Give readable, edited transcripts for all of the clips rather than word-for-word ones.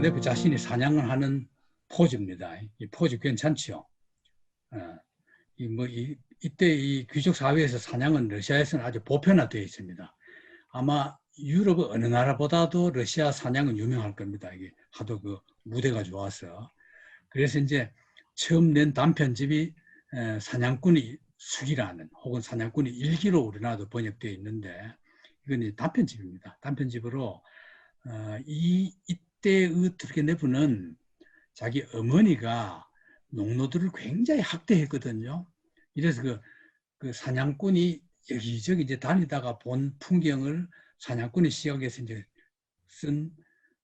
뚜르게네프 자신이 사냥을 하는 포즈입니다. 이 포즈 괜찮죠? 이때 이 귀족 사회에서 사냥은 러시아에서는 아주 보편화되어 있습니다. 아마 유럽 어느 나라보다도 러시아 사냥은 유명할 겁니다. 이게 하도 그 무대가 좋아서. 그래서 이제 처음 낸 단편집이 사냥꾼의 수기라는 혹은 사냥꾼의 일기로 우리나라도 번역되어 있는데 이건 단편집입니다. 단편집으로 이때의 투르게네프는 자기 어머니가 농노들을 굉장히 학대했거든요. 이래서 그 사냥꾼이 여기저기 이제 다니다가 본 풍경을 사냥꾼의 시각에서 이제 쓴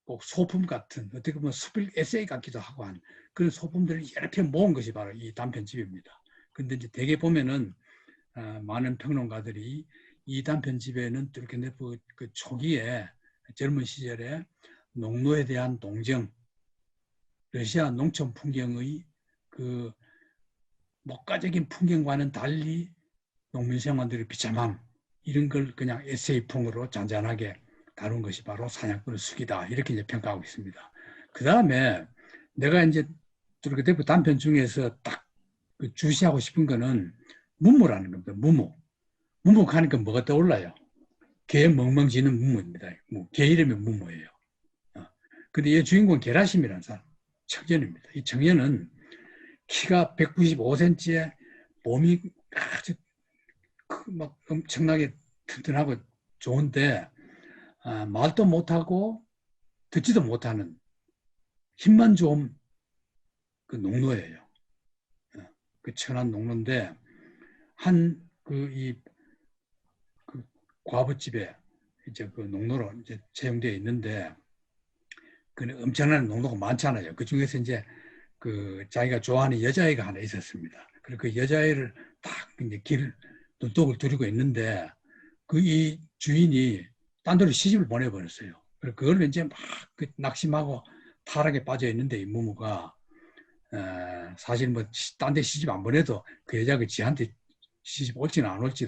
꼭 소품 같은 어떻게 보면 수필 에세이 같기도 하고 한 그런 소품들을 여러 편 모은 것이 바로 이 단편집입니다. 근데 이제 대개 보면은 많은 평론가들이 이 단편집에는 뚜르게네프 그 초기에 젊은 시절에 농노에 대한 동정, 러시아 농촌 풍경의 그 목가적인 풍경과는 달리 농민 생활들의 비참함 이런 걸 그냥 에세이풍으로 잔잔하게 다룬 것이 바로 사냥꾼의 수기다 이렇게 이제 평가하고 있습니다. 그 다음에 내가 이제 뚜르게네프 단편 중에서 딱 주시하고 싶은 거는 문무라는 겁니다. 무무 하니까 뭐가 떠올라요? 개 멍멍 짖는 무무입니다. 개 이름이 무무예요. 근데 이 주인공 게라심이라는 사람 청년입니다. 이 청년은 키가 195cm에 몸이 아주 막 엄청나게 튼튼하고 좋은데 말도 못하고 듣지도 못하는 힘만 좋은 그 농노예요. 그 천한 농노인데 그 과부집에 이제 그 농노로 이제 채용되어 있는데 그 엄청난 농노가 많잖아요. 그 중에서 이제 그 자기가 좋아하는 여자아이가 하나 있었습니다. 그리고 그 여자아이를 딱 이제 눈독을 들이고 있는데 그 이 주인이 딴 데로 시집을 보내버렸어요. 그걸 이제 막 그 낙심하고 타락에 빠져 있는데 이 무무가 사실 뭐 딴 데 시집 안 보내도 그 여자가 지한테 시집 올지는 안 올지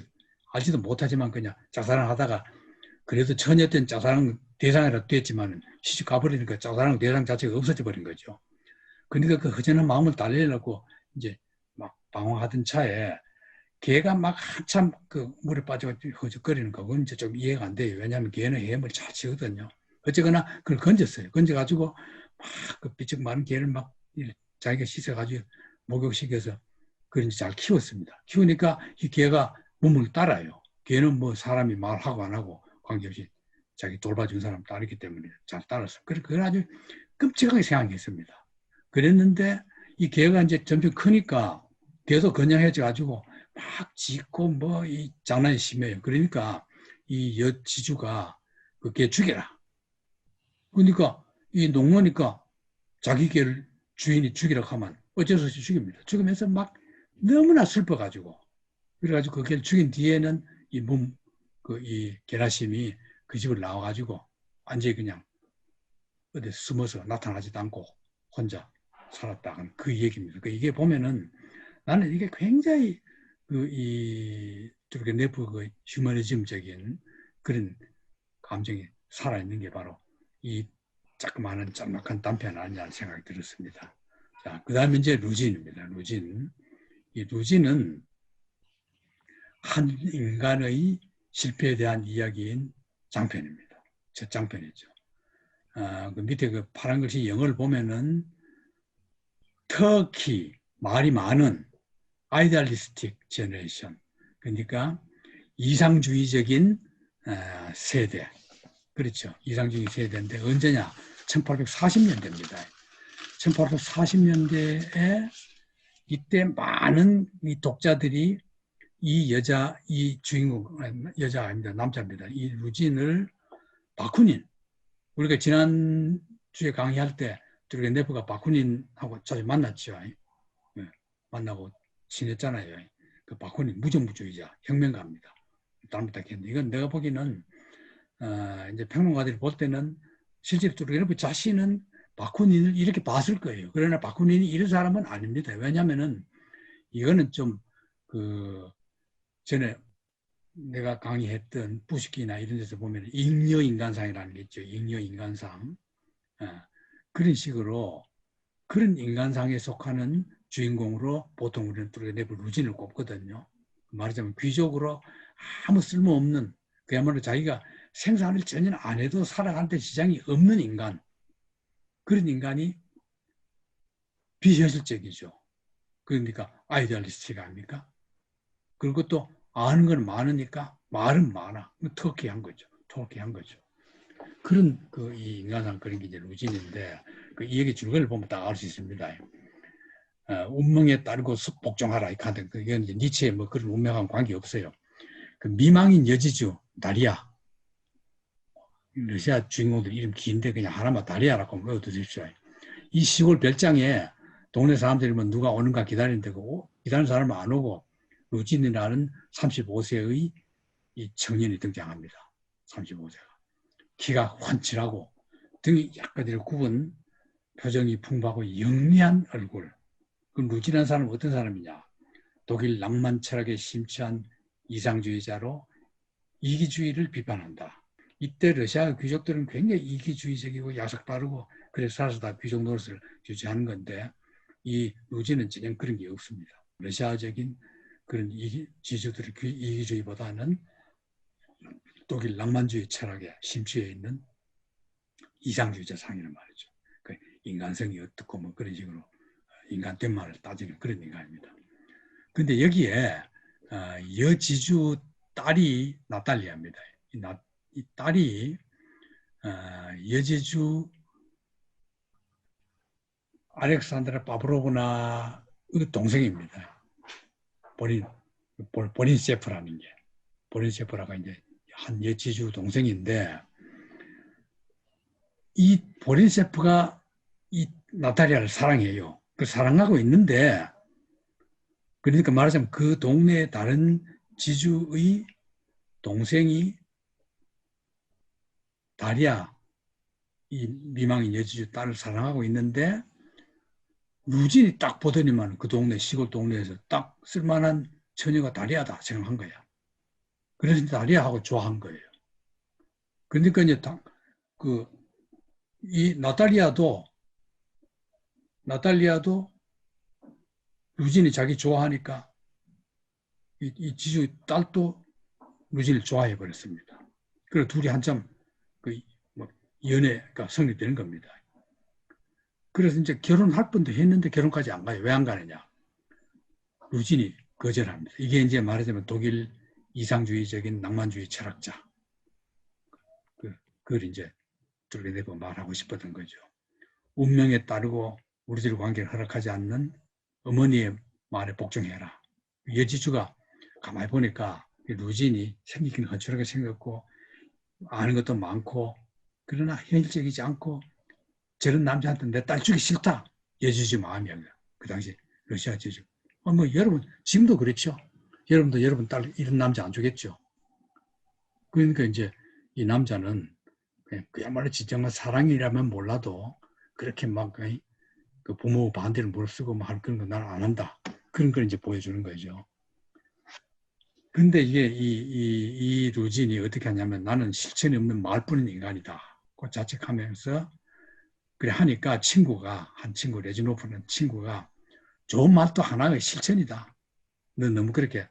알지도 못하지만 그냥 짝사랑하다가 그래도 처녀된 짝사랑 대상이라도 됐지만 시집 가버리니까 짝사랑 대상 자체가 없어져 버린 거죠. 그러니까 그 허전한 마음을 달래려고 이제 막 방황하던 차에 개가 막 한참 그 물에 빠져 허적거리는 거 그건 이제 좀 이해가 안 돼요. 왜냐하면 개는 헤엄을 잘 치거든요. 어쨌거나 그걸 건졌어요. 건져가지고 막 그 비쩍 마른 개를 막 자기가 씻어가지고 목욕시켜서 그걸 이제 잘 키웠습니다. 키우니까 이 개가 몸을 따라요. 개는 뭐 사람이 말하고 안 하고 관계없이 자기 돌봐준 사람 따르기 때문에 잘 따랐어. 그래서 그걸 아주 끔찍하게 생각했습니다. 그랬는데 이 개가 이제 점점 크니까 개도 건장해져 가지고 막 짖고 뭐 이 장난이 심해요. 그러니까 이 여지주가 그 개 죽여라. 그러니까 이 농노니까 자기 개를 주인이 죽이라고 하면 어쩔 수 없이 죽입니다. 죽으면서 막 너무나 슬퍼가지고 그래가지고 그 개를 죽인 뒤에는 이 게라심이 그 집을 나와가지고 완전히 그냥 어디 숨어서 나타나지도 않고 혼자 살았다. 그 얘기입니다. 이게 보면은 나는 이게 굉장히 뚜르게네프 그 휴머니즘적인 그런 감정이 살아있는 게 바로 이 자그마한 짤막한 단편 아니냐는 생각이 들었습니다. 자, 그 다음에 이제 루진입니다. 이 루진은 한 인간의 실패에 대한 이야기인 장편입니다. 첫 장편이죠. 그 밑에 그 파란 글씨 영어를 보면은 터키, 말이 많은 아이디얼리스틱 제너레이션. 그러니까 이상주의적인 세대. 그렇죠. 이상주의 세대인데 언제냐? 1840년대입니다. 1840년대에 이때 많은 이 독자들이 이 주인공, 여자 아닙니다. 남자입니다. 이 루진을 바쿠닌, 우리가 지난주에 강의할 때 뚜르게네프가 바쿠닌하고 자주 만났죠. 네, 만나고 친했잖아요. 그 바쿠닌 무정부주의자, 혁명가입니다. 닮았다겠는데 이건 내가 보기에는 이제 평론가들이 볼 때는 실제로 뚜르게네프 자신은 바쿠닌을 이렇게 봤을 거예요. 그러나 바쿠닌이 이런 사람은 아닙니다. 왜냐하면은 이거는 좀 전에 내가 강의했던 부시키나 이런 데서 보면 잉여인간상이라는 게 있죠. 잉여인간상. 그런 식으로 그런 인간상에 속하는 주인공으로 보통 우리는 뚜르게네프 루진을 꼽거든요. 말하자면 귀족으로 아무 쓸모없는, 그야말로 자기가 생산을 전혀 안 해도 살아갈 때 지장이 없는 인간, 그런 인간이 비현실적이죠. 그러니까 아이디얼리스트가 아닙니까? 그리고 또 아는 건 많으니까 말은 많아. 터키한 거죠. 터키한 거죠. 그런 이 인간상 그런 게 이제 루진인데, 이 얘기 줄거리를 보면 다 알 수 있습니다. 운명에 따르고 복종하라. 이건 이제 니체의 뭐 그런 운명하고 관계 없어요. 그 미망인 여지주 다리아, 러시아 주인공들 이름 긴데 그냥 하나만 다리아라고 외워두십시오. 이 시골 별장에 동네 사람들이 뭐 누가 오는가 기다리는데 기다리는 사람은 안 오고 루진이라는 35세의 이 청년이 등장합니다. 35세가. 키가 훤칠하고 등이 약간 굽은 표정이 풍부하고 영리한 얼굴. 그럼 루진한 사람은 어떤 사람이냐? 독일 낭만 철학에 심취한 이상주의자로 이기주의를 비판한다. 이때 러시아 귀족들은 굉장히 이기주의적이고 야속 빠르고 그래서 살아서 다 귀족 노릇을 유지하는 건데 이 루진은 전혀 그런 게 없습니다. 러시아적인 그런 지주들의 이기주의보다는 독일 낭만주의 철학에 심취해 있는 이상주의자 상이란 말이죠. 그 인간성이 어떻고 뭐 그런 식으로 인간 된말을 따지는 그런 인간입니다. 근데 여기에 여지주 딸이 나탈리아입니다. 이 딸이 여지주 알렉산드라 파브로브나의 동생입니다. 보린 세프라는 게. 보린 세프라가 이제 한 여지주 동생인데, 이 보린 세프가 이 나탈리아를 사랑해요. 그 사랑하고 있는데, 그러니까 말하자면 그 동네 다른 지주의 동생이 다리아, 이 미망인 여지주 딸을 사랑하고 있는데, 루진이 딱 보더니만 그 동네, 시골 동네에서 딱 쓸만한 처녀가 다리아다 생각한 거야. 그래서 다리아하고 좋아한 거예요. 그러니까 이제 이 나탈리아도 루진이 자기 좋아하니까 이 지주 딸도 루진을 좋아해 버렸습니다. 그래서 둘이 한참 뭐 연애가 성립되는 겁니다. 그래서 이제 결혼할 뻔도 했는데 결혼까지 안 가요. 왜 안 가느냐? 루진이 거절합니다. 이게 이제 말하자면 독일 이상주의적인 낭만주의 철학자. 그걸 이제 뚜르게네프가 말하고 싶었던 거죠. 운명에 따르고 우리들 관계를 허락하지 않는 어머니의 말에 복종해라. 여지주가 가만히 보니까 루진이 생기긴 허술하게 생겼고 아는 것도 많고 그러나 현실적이지 않고 저런 남자한테 내 딸 주기 싫다. 여지주 마음이야. 그 당시 러시아 지주. 뭐 여러분 지금도 그렇죠. 여러분도 여러분 딸 이런 남자 안 주겠죠. 그러니까 이제 이 남자는 그야말로 진정한 사랑이라면 몰라도 그렇게 막 그 부모 반대를 무릅쓰고 뭐 할 그런 거 나는 안 한다. 그런 걸 이제 보여주는 거죠. 근데 이게 이 루진이 어떻게 하냐면 나는 실천이 없는 말뿐인 인간이다. 그 자책하면서 그래 하니까 한 친구 레지노프는 친구가 좋은 말도 하나의 실천이다. 너 너무 그렇게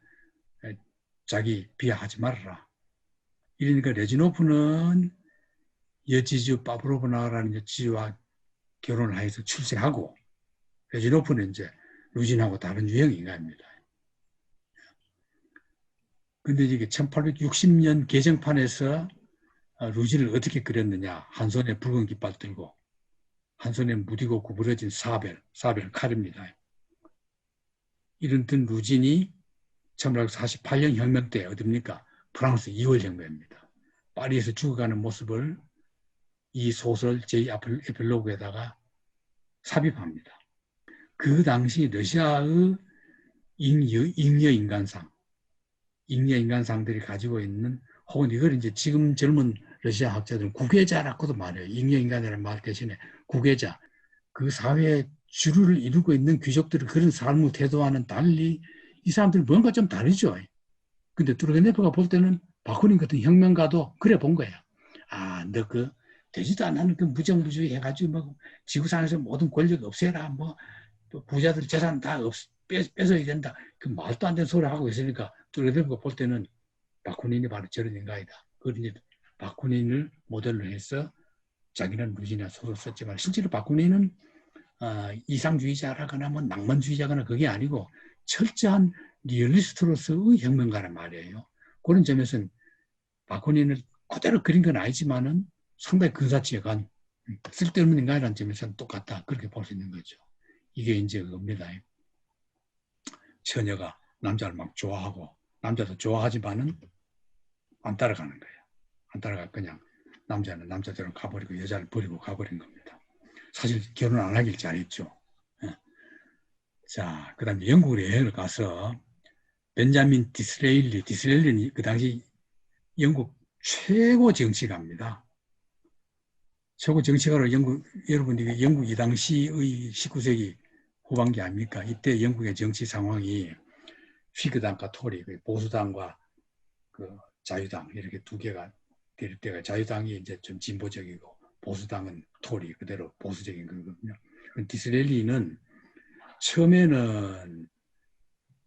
자기 비하하지 말아라. 이러니까 레지노프는 여지주 파브로브나라는 여지주와 결혼을 해서 출세하고 레지노프는 이제 루진하고 다른 유형 인간입니다. 근데 이게 1860년 개정판에서 루진을 어떻게 그렸느냐. 한 손에 붉은 깃발 들고 한 손에 무디고 구부러진 사벨 칼입니다. 이런 든 루진이 1848년 혁명 때 어딥니까? 프랑스 2월 혁명입니다. 파리에서 죽어가는 모습을 이 소설 제 에필로그에다가 삽입합니다. 그 당시 러시아의 잉여 인간상들이 가지고 있는 혹은 이걸 이제 지금 젊은 러시아 학자들은 국외자라고도 말해요. 잉여 인간이라는 말 대신에 국외자. 그 사회의 주류를 이루고 있는 귀족들의 그런 삶의 태도와는 달리 이 사람들은 뭔가 좀 다르죠. 근데 뚜르게네프가 볼 때는 바쿠닌 같은 혁명가도 그래 본 거예요. 아, 너 되지도 않는 그 무정부주의 해가지고 뭐 지구상에서 모든 권력 없애라, 뭐 부자들 재산 다 뺏어야 된다. 그 말도 안 되는 소리 하고 있으니까 뚜레베프가 볼 때는 바쿠닌이 바로 저런 인간이다. 그런데 바쿠닌을 모델로 해서 자기는 루진이나 소설 썼지만 실제로 바쿠닌은 이상주의자라거나 뭐 낭만주의자거나 그게 아니고 철저한 리얼리스트로서의 혁명가란 말이에요. 그런 점에서는 바쿠닌을 그대로 그린 건 아니지만은 상당히 근사치에 간 쓸데없는 인간이라는 점에서는 똑같다. 그렇게 볼 수 있는 거죠. 이게 이제 그겁니다. 처녀가 남자를 막 좋아하고 남자도 좋아하지만은 안 따라가는 거예요. 안 따라가 그냥 남자는 남자대로 가버리고 여자를 버리고 가버린 겁니다. 사실 결혼 안 하길 잘했죠. 자, 그 다음에 영국으로 여행을 가서 벤자민 디스레일리는 그 당시 영국 최고 정치가입니다. 최고 정치가로 여러분이 영국 이 당시의 19세기 후반기 아닙니까? 이때 영국의 정치 상황이 휘그당과 토리, 보수당과 그 자유당 이렇게 두 개가 될 때가 자유당이 이제 좀 진보적이고 보수당은 토리 그대로 보수적인 거거든요. 디스레일리는 처음에는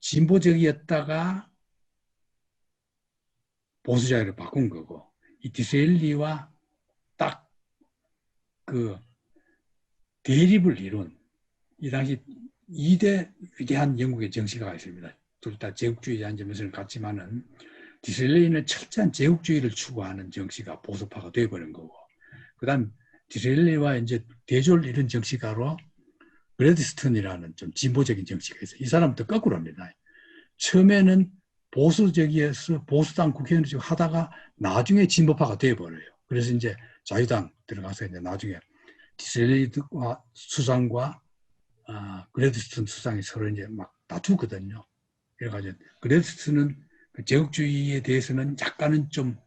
진보적이었다가 보수자유로 바꾼 거고 이 디스레일리와 딱 그 대립을 이룬 이 당시 2대 위대한 영국의 정치가가 있습니다. 둘 다 제국주의자인 점에서는 같지만은 디스레일리는 철저한 제국주의를 추구하는 정치가 보수파가 되어버린 거고 그 다음 디스레일리와 이제 대조를 이룬 정치가로 그레드스턴이라는 좀 진보적인 정치가 있어요. 이 사람도 거꾸로 합니다. 처음에는 보수적이어서 보수당 국회의원을 하다가 나중에 진보파가 되어버려요. 그래서 이제 자유당 들어가서 이제 나중에 디스레일리와 수상과 그레드스턴 수상이 서로 이제 막 다투거든요. 그래가지고 그레드스턴은 제국주의에 대해서는 약간은 좀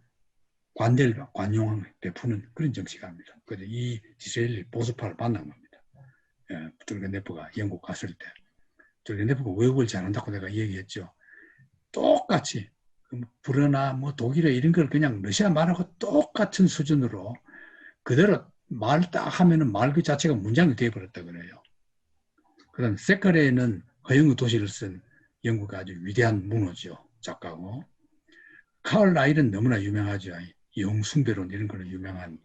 관대를 관용을 베푸는 그런 정치가입니다. 그래서 이 디스레일리 보수파를 만난 겁니다. 예, 뚜르겐네프가 영국 갔을 때 뚜르겐네프가 외국을 잘한다고 내가 얘기했죠. 똑같이 불어나 뭐 독일어 이런 걸 그냥 러시아 말하고 똑같은 수준으로 그대로 말 딱 하면은 말 그 자체가 문장이 되어버렸다 그래요. 그다음 세카레는 허영의 도시를 쓴 영국의 아주 위대한 문호죠. 작가고 카을 라일은 너무나 유명하죠. 영숭배론 이런 걸로 유명한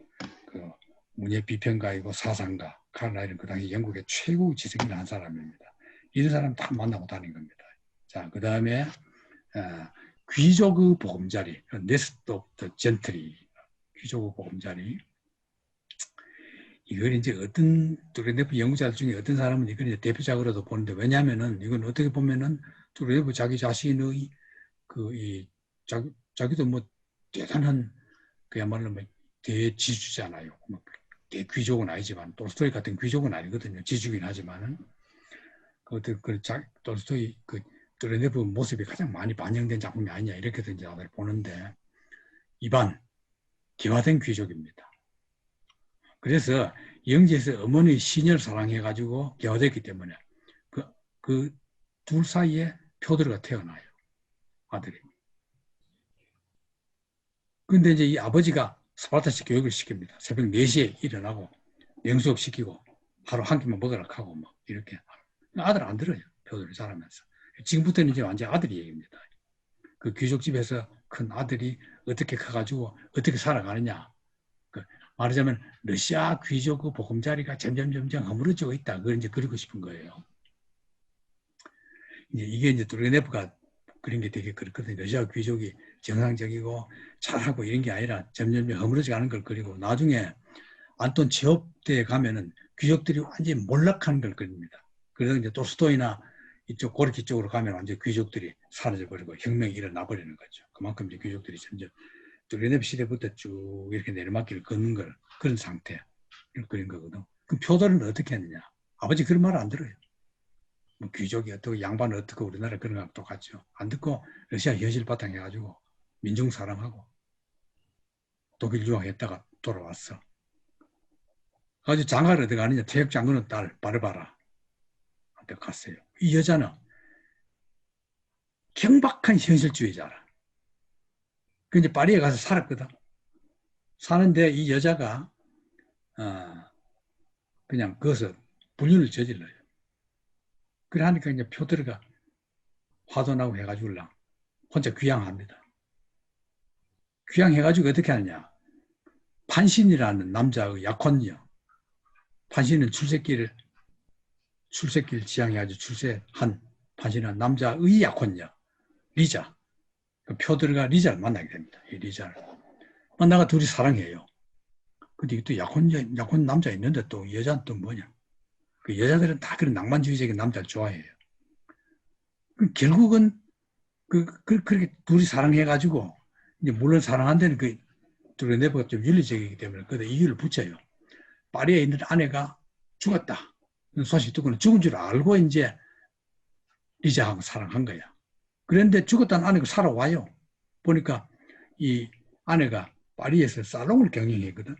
그 문예 비평가이고 사상가 카을 라일은 그 당시 영국의 최고 지성인 한 사람입니다. 이런 사람 다 만나고 다닌 겁니다. 자, 그 다음에 귀족의 보금자리, 네스트 오브 더 젠트리, 귀족의 보금자리. 이걸 이제 어떤 뚜레네프 연구자들 중에 어떤 사람은 이걸 이제 대표작으로도 보는데 왜냐하면은 이건 어떻게 보면은 뚜레네프 자기 자신의 자기도 뭐 대단한 그야말로 뭐 대지주잖아요. 뭐 대귀족은 아니지만 톨스토이 같은 귀족은 아니거든요. 지주긴 하지만은 톨스토이 뚜레네프 모습이 가장 많이 반영된 작품이 아니냐 이렇게 이제 다들 보는데 이반 기화된 귀족입니다. 그래서 영지에서 어머니 시녀를 사랑해가지고 개화됐기 때문에 그 둘 사이에 표들가 태어나요. 아들이. 근데 이제 이 아버지가 스파르타식 교육을 시킵니다. 새벽 4시에 일어나고 명수업 시키고 하루 한 끼만 먹으라 하고 막 이렇게. 아들 안 들어요. 표들을 자라면서. 지금부터는 이제 완전 아들이 얘기입니다. 그 귀족집에서 큰 아들이 어떻게 커가지고 어떻게 살아가느냐. 말하자면 러시아 귀족의 보금자리가 점점 허물어지고 있다. 그걸 이제 그리고 싶은 거예요. 이게 이제 뚜르게네프가 그린 게 되게 그렇거든요. 러시아 귀족이 정상적이고 잘하고 이런 게 아니라 점점 허물어져 가는 걸 그리고 나중에 안톤 체홉대에 가면은 귀족들이 완전히 몰락하는 걸 그립니다. 그래서 이제 톨스토이나 이쪽 고르키 쪽으로 가면 완전 귀족들이 사라져버리고 혁명이 일어나 버리는 거죠. 그만큼 이제 귀족들이 점점 뚜르게네프 시대부터 쭉 이렇게 내리막길을 걷는 걸 그런 상태 그린 거거든. 그럼 표들은 어떻게 했느냐? 아버지 그런 말 안 들어요. 뭐 귀족이 어떻고 양반은 어떻고 우리나라 그런 거랑 똑같죠. 안 듣고 러시아 현실 바탕 해가지고 민중 사랑하고 독일 유학했다가 돌아왔어. 아주 장가를 어디 가느냐? 퇴역 장군의 딸 바르바라 한테 갔어요. 이 여자는 경박한 현실주의자라. 그 이제 파리에 가서 살았거든. 사는데 이 여자가 그냥 거기서 불륜을 저질러요. 그래 하니까 이제 표들이가 화도 나고 해가지고 혼자 귀향합니다. 귀향해가지고 어떻게 하느냐. 판신이라는 남자의 약혼녀. 판신은 출세기를 지향해가지고 출세한 판신한 남자의 약혼녀. 리자. 그 표들이가 리자를 만나게 됩니다. 이 리자를. 만나가 둘이 사랑해요. 근데 또 약혼 남자 있는데 또 여자는 또 뭐냐. 그 여자들은 다 그런 낭만주의적인 남자를 좋아해요. 결국은 그렇게 둘이 사랑해가지고, 이제 물론 사랑한 데는 그 둘의 내부가 좀 윤리적이기 때문에 그때 이유를 붙여요. 파리에 있는 아내가 죽었다. 소식 듣고는 죽은 줄 알고 이제 리자하고 사랑한 거야. 그런데 죽었다는 아내가 살아와요. 보니까 이 아내가 파리에서 사롱을 경영했거든.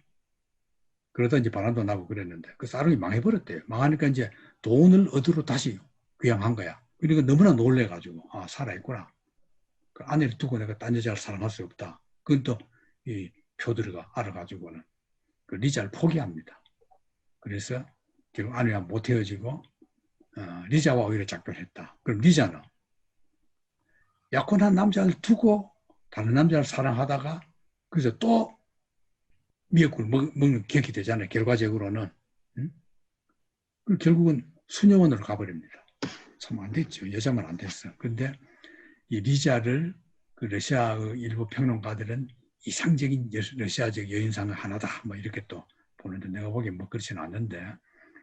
그러다 이제 바람도 나고 그랬는데 그 사롱이 망해버렸대요. 망하니까 이제 돈을 얻으러 다시 귀향한 거야. 그러니까 너무나 놀래가지고 살아있구나. 그 아내를 두고 내가 딴 여자를 사랑할 수 없다. 그건 또 이 표들이가 알아가지고는 그 리자를 포기합니다. 그래서 결국 아내와 못 헤어지고 리자와 오히려 작별했다. 그럼 리자는 약혼한 남자를 두고 다른 남자를 사랑하다가 그래서 또 미역국을 먹는 격이 되잖아요. 결과적으로는. 결국은 수녀원으로 가버립니다. 참 안 됐죠. 여자만 안 됐어. 그런데 이 리자를 그 러시아의 일부 평론가들은 이상적인 러시아적 여인상의 하나다. 뭐 이렇게 또 보는데 내가 보기엔 뭐 그렇지는 않는데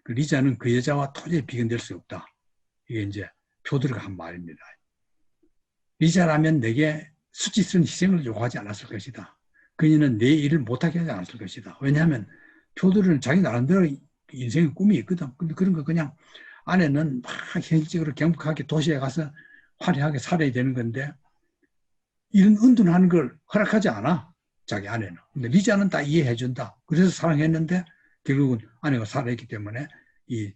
그 리자는 그 여자와 도저히 비견될 수 없다. 이게 이제 표들이가 한 말입니다. 리자라면 내게 수치스러운 희생을 요구하지 않았을 것이다. 그녀는 내 일을 못하게 하지 않았을 것이다. 왜냐하면 표들은 자기 나름대로 인생의 꿈이 있거든. 근데 그런 거 그냥 아내는 막 현실적으로 경북하게 도시에 가서 화려하게 살아야 되는 건데 이런 은둔하는 걸 허락하지 않아. 자기 아내는. 근데 리자는 다 이해해준다. 그래서 사랑했는데 결국은 아내가 살아있기 때문에 이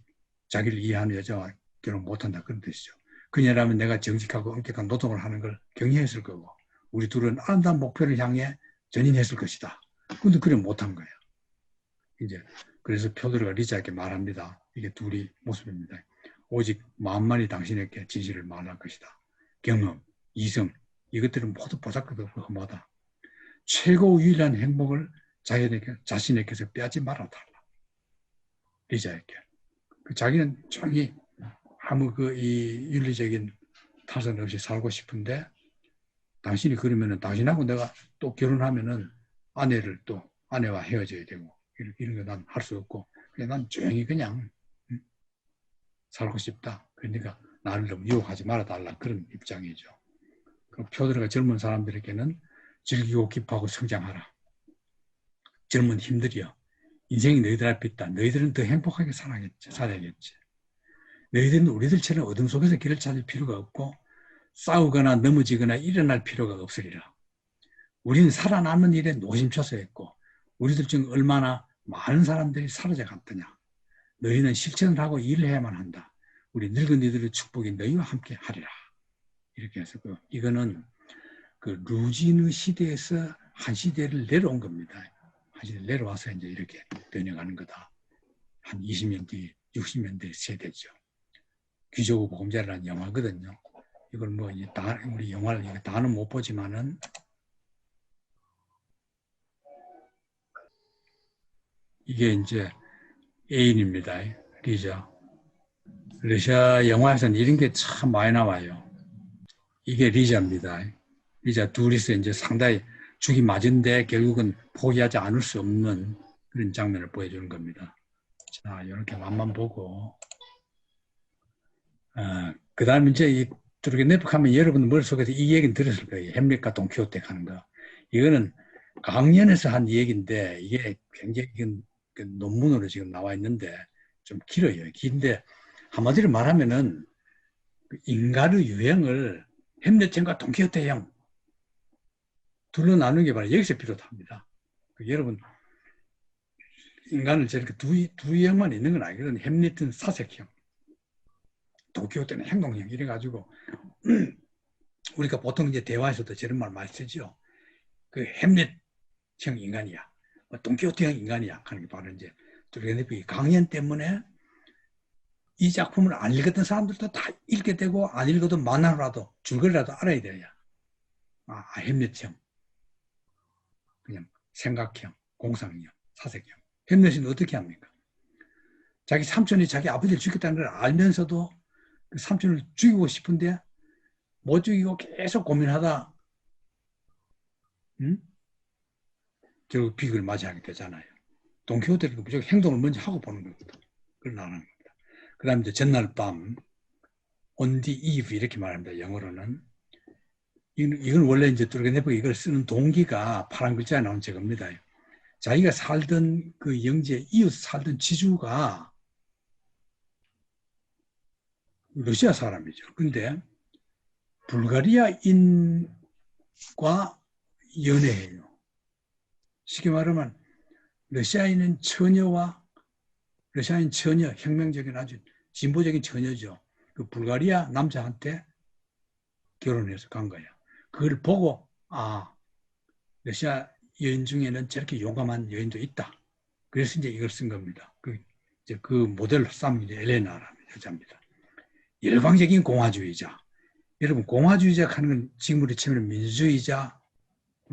자기를 이해하는 여자와 결혼 못한다. 그런 뜻이죠. 그녀라면 내가 정직하고 엄격한 노동을 하는 걸 경외했을 거고 우리 둘은 아름다운 목표를 향해 전인했을 것이다. 근데 그래 못한 거야. 이제 그래서 표들이가 리자에게 말합니다. 이게 둘이 모습입니다. 오직 마음만이 당신에게 진실을 말할 것이다. 경험, 이성 이것들은 모두 보잘것없고 험하다. 최고 유일한 행복을 자신에게서 빼앗지 말아달라. 리자에게. 자기는 조용히 아무 이 윤리적인 타선 없이 살고 싶은데 당신이 그러면은 당신하고 내가 또 결혼하면은 아내와 헤어져야 되고 이런 거 난 할 수 없고 그냥 난 조용히 그냥 살고 싶다. 그러니까 나를 너무 유혹하지 말아달라 그런 입장이죠. 표들이가 젊은 사람들에게는 즐기고 기뻐하고 성장하라. 젊은 힘들이여. 인생이 너희들 앞에 있다. 너희들은 더 행복하게 살아야겠지. 너희들은 우리들처럼 어둠 속에서 길을 찾을 필요가 없고 싸우거나 넘어지거나 일어날 필요가 없으리라. 우리는 살아남는 일에 노심초사했고 우리들 중 얼마나 많은 사람들이 사라져 갔더냐. 너희는 실천을 하고 일을 해야만 한다. 우리 늙은이들의 축복이 너희와 함께 하리라. 이렇게 해서 이거는 그 루진의 시대에서 한 시대를 내려온 겁니다. 한 시대를 내려와서 이제 이렇게 변해가는 거다. 한 20년 뒤, 60년대 세대죠. 귀족의 보금자리라는 영화거든요. 이걸 뭐 우리 영화를 다는 못 보지만은 이게 이제 애인입니다. 리자. 러시아 영화에서는 이런 게 참 많이 나와요. 이게 리자입니다. 리자 둘이서 이제 상당히 죽이 맞은데 결국은 포기하지 않을 수 없는 그런 장면을 보여주는 겁니다. 자, 이렇게 맛만 보고. 그 다음에 이제 두르게네프 하면 여러분 머릿속에서 이 얘기는 들었을 거예요. 햄릿과 돈키호테 하는 거. 이거는 강연에서 한 얘기인데 이게 굉장히 그 논문으로 지금 나와 있는데 좀 길어요. 긴데 한마디로 말하면은 인간의 유행을 햄릿과 돈키호테형 둘로 나누는 게 바로 여기서 비롯합니다. 여러분 인간을 저렇게 두 유형만 있는 건 아니거든요. 햄릿은 사색형, 돈키호테는 행동형 이래가지고 우리가 보통 이제 대화에서도 저런 말 많이 쓰죠. 그 햄릿형 인간이야, 돈키호테형 인간이야 하는 게 바로 이제 투르게네프의 강연 때문에 이 작품을 안 읽었던 사람들도 다 읽게 되고 안 읽어도 만화라도 줄거리라도 알아야 돼요. 햄릿형, 그냥 생각형, 공상형, 사색형. 햄릿은 어떻게 합니까? 자기 삼촌이 자기 아버지를 죽였다는 걸 알면서도 그 삼촌을 죽이고 싶은데 못 죽이고 계속 고민하다 결국 비극을 맞이하게 되잖아요. 돈키호테도 무조건 행동을 먼저 하고 보는 겁니다. 그걸 나누는 겁니다. 그 다음에 이제 전날 밤 on the eve 이렇게 말합니다. 영어로는. 이건 원래 이제 투르게네프가 이걸 쓰는 동기가 파란 글자에 나온 제거입니다. 자기가 살던 그 영지에 이웃 살던 지주가 러시아 사람이죠. 근데 불가리아인과 연애해요. 쉽게 말하면 러시아인 처녀, 혁명적인 아주 진보적인 처녀죠. 그 불가리아 남자한테 결혼해서 간 거예요. 그걸 보고 러시아 여인 중에는 저렇게 용감한 여인도 있다. 그래서 이제 이걸 쓴 겁니다. 그 모델로 삼은 게 엘레나라는 여자입니다. 열광적인 공화주의자. 여러분 공화주의자 하는 건 지금 우리 치면 민주주의자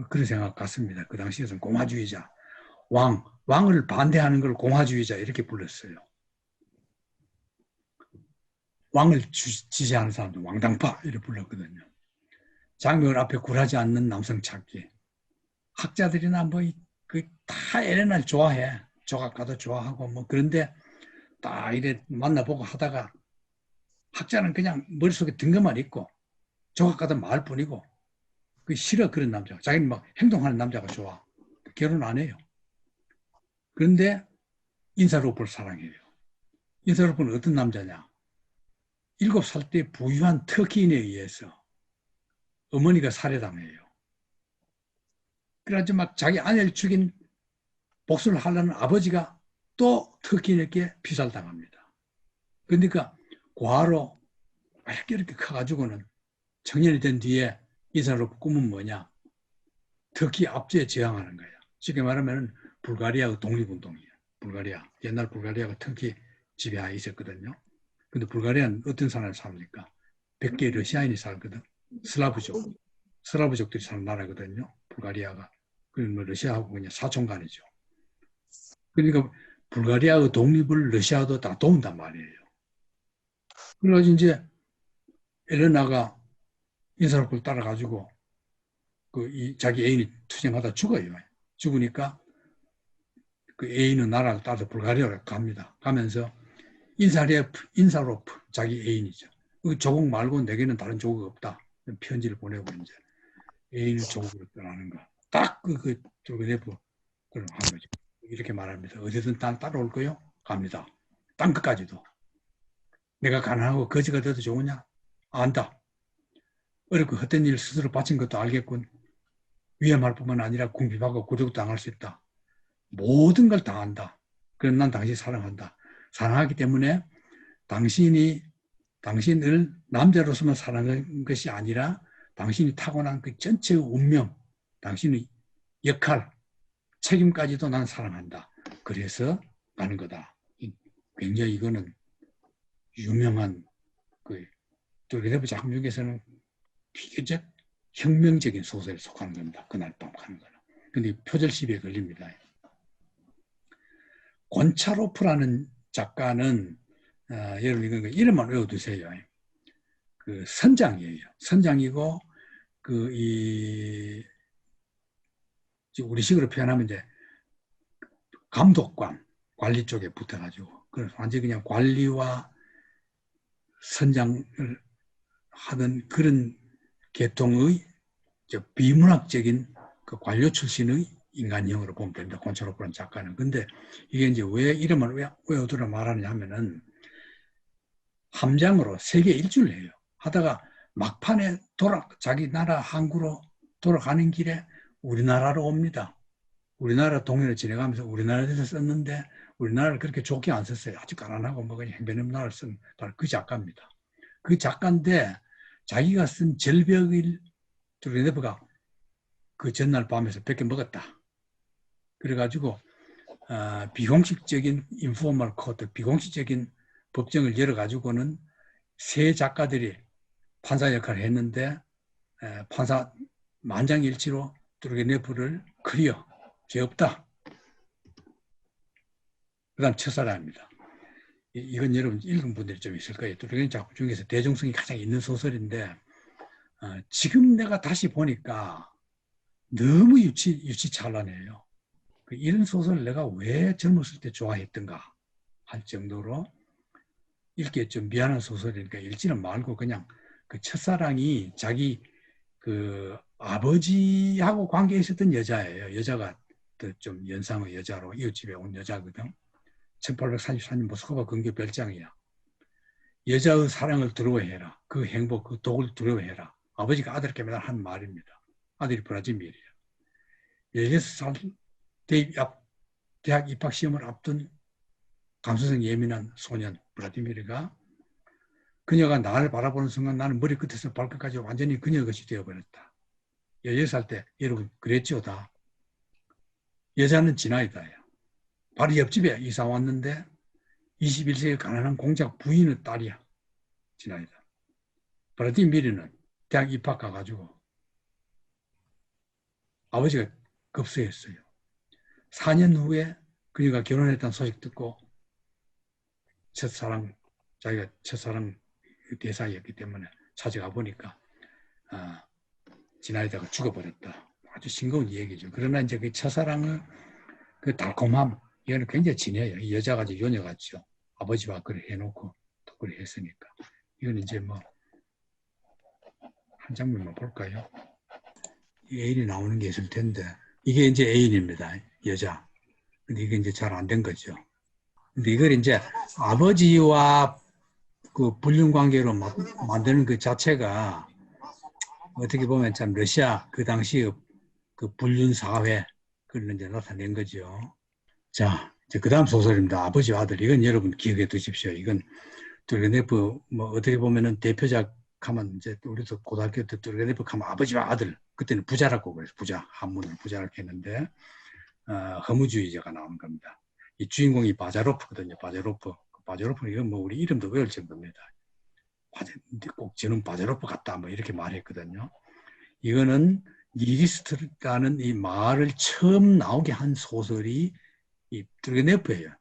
그런 생각 같습니다. 그 당시에서는 공화주의자. 왕을 반대하는 걸 공화주의자 이렇게 불렀어요. 왕을 지지하는 사람도 왕당파 이렇게 불렀거든요. 장벽을 앞에 굴하지 않는 남성 찾기. 학자들이나 다 엘레나를 좋아해. 조각가도 좋아하고 그런데 딱 이래 만나보고 하다가 학자는 그냥 머릿속에 든 것만 있고 조각가도 말 뿐이고 싫어 그런 남자. 자기는 막 행동하는 남자가 좋아. 결혼 안 해요. 그런데 인사로프를 사랑해요. 인사로프는 어떤 남자냐? 7살 때 부유한 터키인에 의해서 어머니가 살해당해요. 그래가지고 막 자기 아내를 죽인 복수를 하려는 아버지가 또 터키인에게 피살당합니다. 그러니까 과로 이렇게 커가지고는 청년이 된 뒤에 인사로프 꿈은 뭐냐? 터키 압제에 저항하는 거예요. 쉽게 말하면 불가리아의 독립운동이에요. 옛날 불가리아가 터키 지배하에 있었거든요. 근데 불가리아는 어떤 사람이 삽니까? 100개 러시아인이 살거든. 슬라브족들이 사는 나라거든요. 불가리아가. 그러면 러시아하고 그냥 사촌간이죠. 그러니까 불가리아의 독립을 러시아도 다 도운단 말이에요. 그래가지고 이제 엘레나가 인사로프를 따라가지고 자기 애인이 투쟁하다 죽어요. 죽으니까 그 애인은 나라를 따라 불가리아로 갑니다. 가면서 인사로프 자기 애인이죠. 그 조국 말고 내게는 다른 조국이 없다. 편지를 보내고 이제 애인을 조국으로 떠나는 거. 딱 투르게네프 그걸 한 거죠. 이렇게 말합니다. 어디든 따라올 거요? 갑니다. 땅 끝까지도. 내가 가난하고 거지가 돼도 좋으냐? 안다. 어렵고 헛된 일 스스로 바친 것도 알겠군. 위험할 뿐만 아니라 궁핍하고 고독도 당할 수 있다. 모든 걸 다 안다. 그럼 난 당신 사랑한다. 사랑하기 때문에 당신을 남자로서만 사랑하는 것이 아니라 당신이 타고난 그 전체의 운명, 당신의 역할, 책임까지도 난 사랑한다. 그래서 가는 거다. 굉장히 이거는 유명한 투르게네프 작품 중에서는 비교적 혁명적인 소설에 속하는 겁니다. 그날 밤 가는 거는. 근데 표절 시비에 걸립니다. 곤차로프라는 작가는 여러분 이거 이름만 외워두세요. 그 선장이에요. 선장이고 우리식으로 표현하면 이제 감독관 관리 쪽에 붙어가지고 그래서 완전히 그냥 관리와 선장을 하던 그런 계통의 비문학적인 그 관료 출신의 인간형으로 보면 됩니다. 곤차로프라는 작가는. 근데 이게 이제 왜 이름을 외워두라 말하느냐 하면은 함장으로 세계 일주를 해요. 하다가 막판에 자기 나라 항구로 돌아가는 길에 우리나라로 옵니다. 우리나라 동해를 지나가면서 우리나라에서 썼는데 우리나라를 그렇게 좋게 안 썼어요. 아주 가난하고 그냥 행변없는 나라를 쓴 바로 그 작가입니다. 그 작가인데 자기가 쓴 절벽을 투르게네프가 그 전날 밤에서 100개 먹었다. 그래가지고 비공식적인 인포멀 코드, 비공식적인 법정을 열어가지고는 세 작가들이 판사 역할을 했는데 판사 만장일치로 뚜르게네프를 클리어, 죄 없다. 그 다음 첫사랑입니다. 이건 여러분 읽은 분들이 좀 있을 거예요. 뚜르게네프 작품 중에서 대중성이 가장 있는 소설인데 지금 내가 다시 보니까 너무 유치찬란해요. 이런 소설을 내가 왜 젊었을 때 좋아했던가 할 정도로 읽기에 좀 미안한 소설이니까 읽지는 말고 그냥 그 첫사랑이 자기 그 아버지하고 관계에 있었던 여자예요. 여자가 좀 연상의 여자로 이웃집에 온 여자거든. 1844년 모스크바 근교 별장이야. 여자의 사랑을 두려워해라. 그 행복, 그 독을 두려워해라. 아버지가 아들에게 매달 한 말입니다. 아들이 브라지밀이에요. 16살 대학 입학 시험을 앞둔 감수성 예민한 소년 브라디미르가 그녀가 나를 바라보는 순간 나는 머리 끝에서 발끝까지 완전히 그녀 것이 되어버렸다. 16살 때 여러분 그랬죠 다. 여자는 지나이다요. 바로 옆집에 이사 왔는데 21세기 가난한 공작 부인의 딸이야. 지나이다. 브라디미르는 대학 입학 가가지고 아버지가 급수했어요. 4년 후에 그녀가 결혼했다는 소식 듣고 첫사랑, 자기가 첫사랑 대사였기 때문에 찾아가 보니까 지나이다가 죽어버렸다. 아주 싱거운 얘기죠. 그러나 이제 그 첫사랑의 그 달콤함, 이거는 굉장히 진해요. 이 여자가 이제 요녀같죠. 아버지와 그걸 해놓고 또 그걸 했으니까. 이건 이제 뭐 한 장면만 볼까요? 애인이 나오는 게 있을 텐데 이게 이제 애인입니다. 여자. 근데 이게 이제 잘 안 된 거죠. 근데 이걸 이제 아버지와 그 불륜 관계로 만드는 그 자체가 어떻게 보면 참 러시아 그 당시 그 불륜 사회 그걸 이제 나타낸 거죠. 자, 이제 그 다음 소설입니다. 아버지와 아들. 이건 여러분 기억해 두십시오. 이건 뚜르게네프 뭐 어떻게 보면은 대표작 하면 이제 우리도 고등학교 때 뚜르게네프 하면 아버지와 아들. 그때는 부자라고 그래서 부자 한문을 부자라고 했는데 허무주의자가 나오는 겁니다. 이 주인공이 바자로프거든요. 바자로프. 바자로프는 이건 뭐 우리 이름도 외울 정도입니다. 꼭 저는 바자로프 같다 뭐 이렇게 말했거든요. 이거는 니히리스트라는 이 말을 처음 나오게 한 소설이 이 뚜르게네프예요.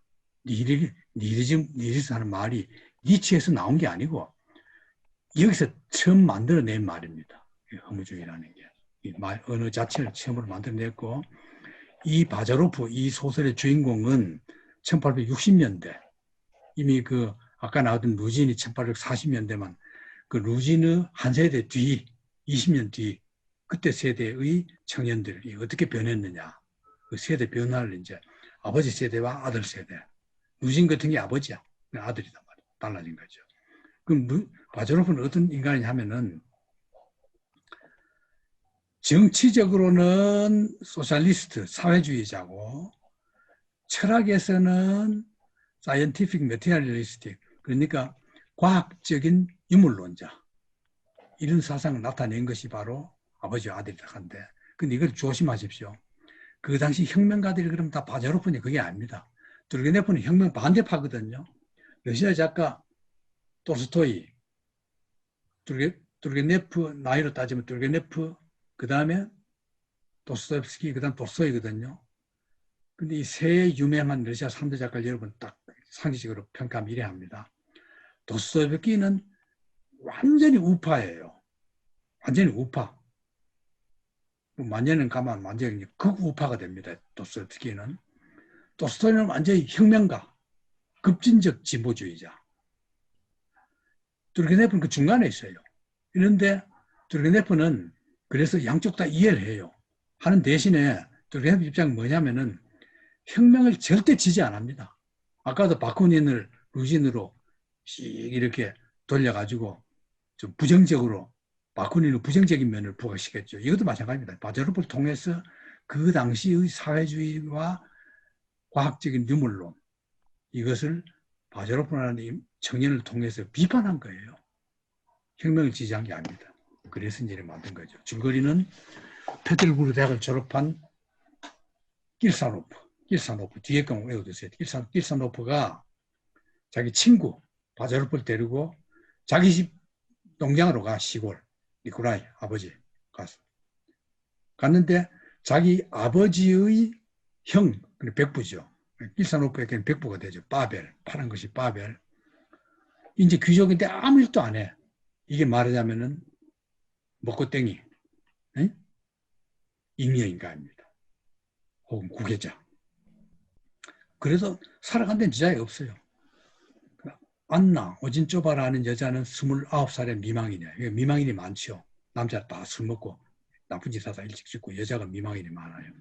니히리스트 하는 말이 니치에서 나온 게 아니고 여기서 처음 만들어낸 말입니다. 허무주의라는 게. 이 말, 언어 자체를 처음으로 만들어냈고 이 바자로프, 이 소설의 주인공은 1860년대 이미 그 아까 나왔던 루진이 1840년대만 그 루진의 한 세대 뒤 20년 뒤 그때 세대의 청년들이 어떻게 변했느냐 그 세대 변화를 이제 아버지 세대와 아들 세대 루진 같은 게 아버지야 아들이단 말이야 달라진 거죠. 그럼 바자로프는 어떤 인간이냐 하면은 정치적으로는 소셜리스트 사회주의자고 철학에서는 사이언티픽 메테리얼리스틱 그러니까 과학적인 유물론자 이런 사상을 나타낸 것이 바로 아버지와 아들이라 한데 근데 이걸 조심하십시오. 그 당시 혁명가들이 그러면 다 바자로프니 그게 아닙니다. 뚜르게네프는 혁명 반대파거든요. 러시아 작가 톨스토이 뚜르게네프 나이로 따지면 뚜르게네프 그 다음에 도스토옙스키 그 다음 톨스토이거든요. 근데 이 세 유명한 러시아 3대 작가를 여러분 딱 상식적으로 평가하면 이래 합니다. 도스토옙스키는 완전히 우파예요. 완전히 우파. 만년은 가면 완전히 극우파가 됩니다. 도스토옙스키는. 톨스토이는 완전히 혁명가, 급진적 진보주의자. 뚜르게네프는 그 중간에 있어요. 그런데 뚜르게네프는 그래서 양쪽 다 이해를 해요. 하는 대신에 뚜르게네프 입장은 뭐냐면은 혁명을 절대 지지 안 합니다. 아까도 바쿠닌을 루진으로 이렇게 돌려가지고 좀 부정적으로 바쿠닌의 부정적인 면을 부각시켰죠. 이것도 마찬가지입니다. 바자로프를 통해서 그 당시의 사회주의와 과학적인 유물론 이것을 바자로프라는 청년을 통해서 비판한 거예요. 혁명을 지지한 게 아닙니다. 그래서 이제 만든 거죠. 줄거리는 페테르부르 대학을 졸업한 길사로프. 길산호프 뒤에 건 외워두세요. 길산호프가 자기 친구 바자로프를 데리고 자기 집 농장으로 가. 시골 니콜라이 아버지 가서 갔는데 자기 아버지의 형 백부죠. 길산호프에게는 백부가 되죠. 바벨 파란 것이 바벨. 이제 귀족인데 아무 일도 안 해. 이게 말하자면은 먹고땡이 잉여인가입니다. 혹은 구계자. 그래서 살아간 데는 지장이 없어요. 안나, 오진쪼바라는 여자는 29살의 미망이냐. 미망인이 많죠. 남자 다 술 먹고 나쁜 짓 하다 일찍 죽고 여자가 미망인이 많아요.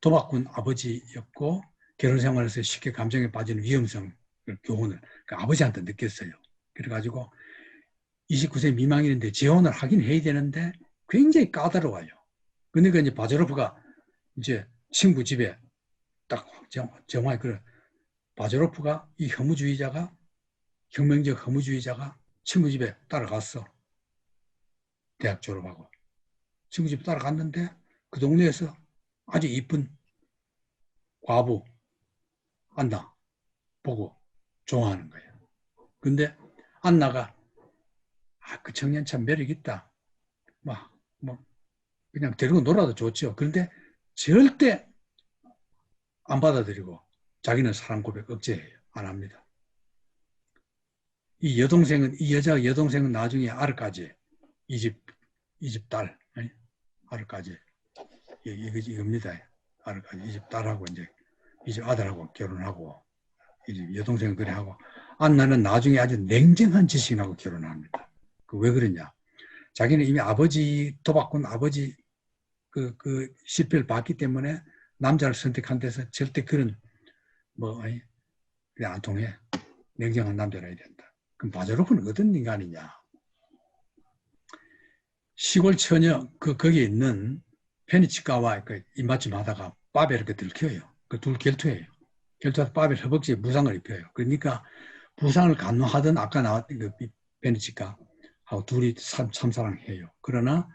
도박꾼 아버지였고 결혼 생활에서 쉽게 감정에 빠지는 위험성 교훈을 그러니까 아버지한테 느꼈어요. 그래가지고 29세 미망인인데 재혼을 하긴 해야 되는데 굉장히 까다로워요. 그러니까 이제 바자로프가 이제 친구 집에 딱 정말 그런 바자로프가 이 혐오주의자가 혁명적 허무주의자가 친구 집에 따라갔어. 대학 졸업하고. 친구 집에 따라갔는데 그 동네에서 아주 이쁜 과부 안나 보고 좋아하는 거예요. 근데 안나가 그 청년 참 매력 있다. 그냥 데리고 놀아도 좋죠. 그런데 절대 안 받아들이고 자기는 사랑 고백 억제해요. 안 합니다. 이 여자 여동생은 나중에 아르까지 이 집 딸 아르까지 이겁니다. 아르까지 이 집 딸하고 이제 이 집 아들하고 결혼하고 이 집 여동생은 그래 하고 안나는 나중에 아주 냉정한 지식인하고 결혼합니다. 왜 그러냐? 자기는 이미 아버지 도박꾼 아버지 그 실패를 봤기 때문에 남자를 선택한 데서 절대 그런 그냥 안 통해. 냉정한 남자라 해야 된다. 그럼 바자로프는 어떤 인간이냐? 시골 처녀 거기에 있는 페니치카와 입맞춤 하다가 바벨을 들켜요. 둘 결투해요. 결투해서 바벨 허벅지에 부상을 입혀요. 그러니까 부상을 간호하던 아까 나왔던 그 페니치카하고 둘이 참사랑해요. 그러나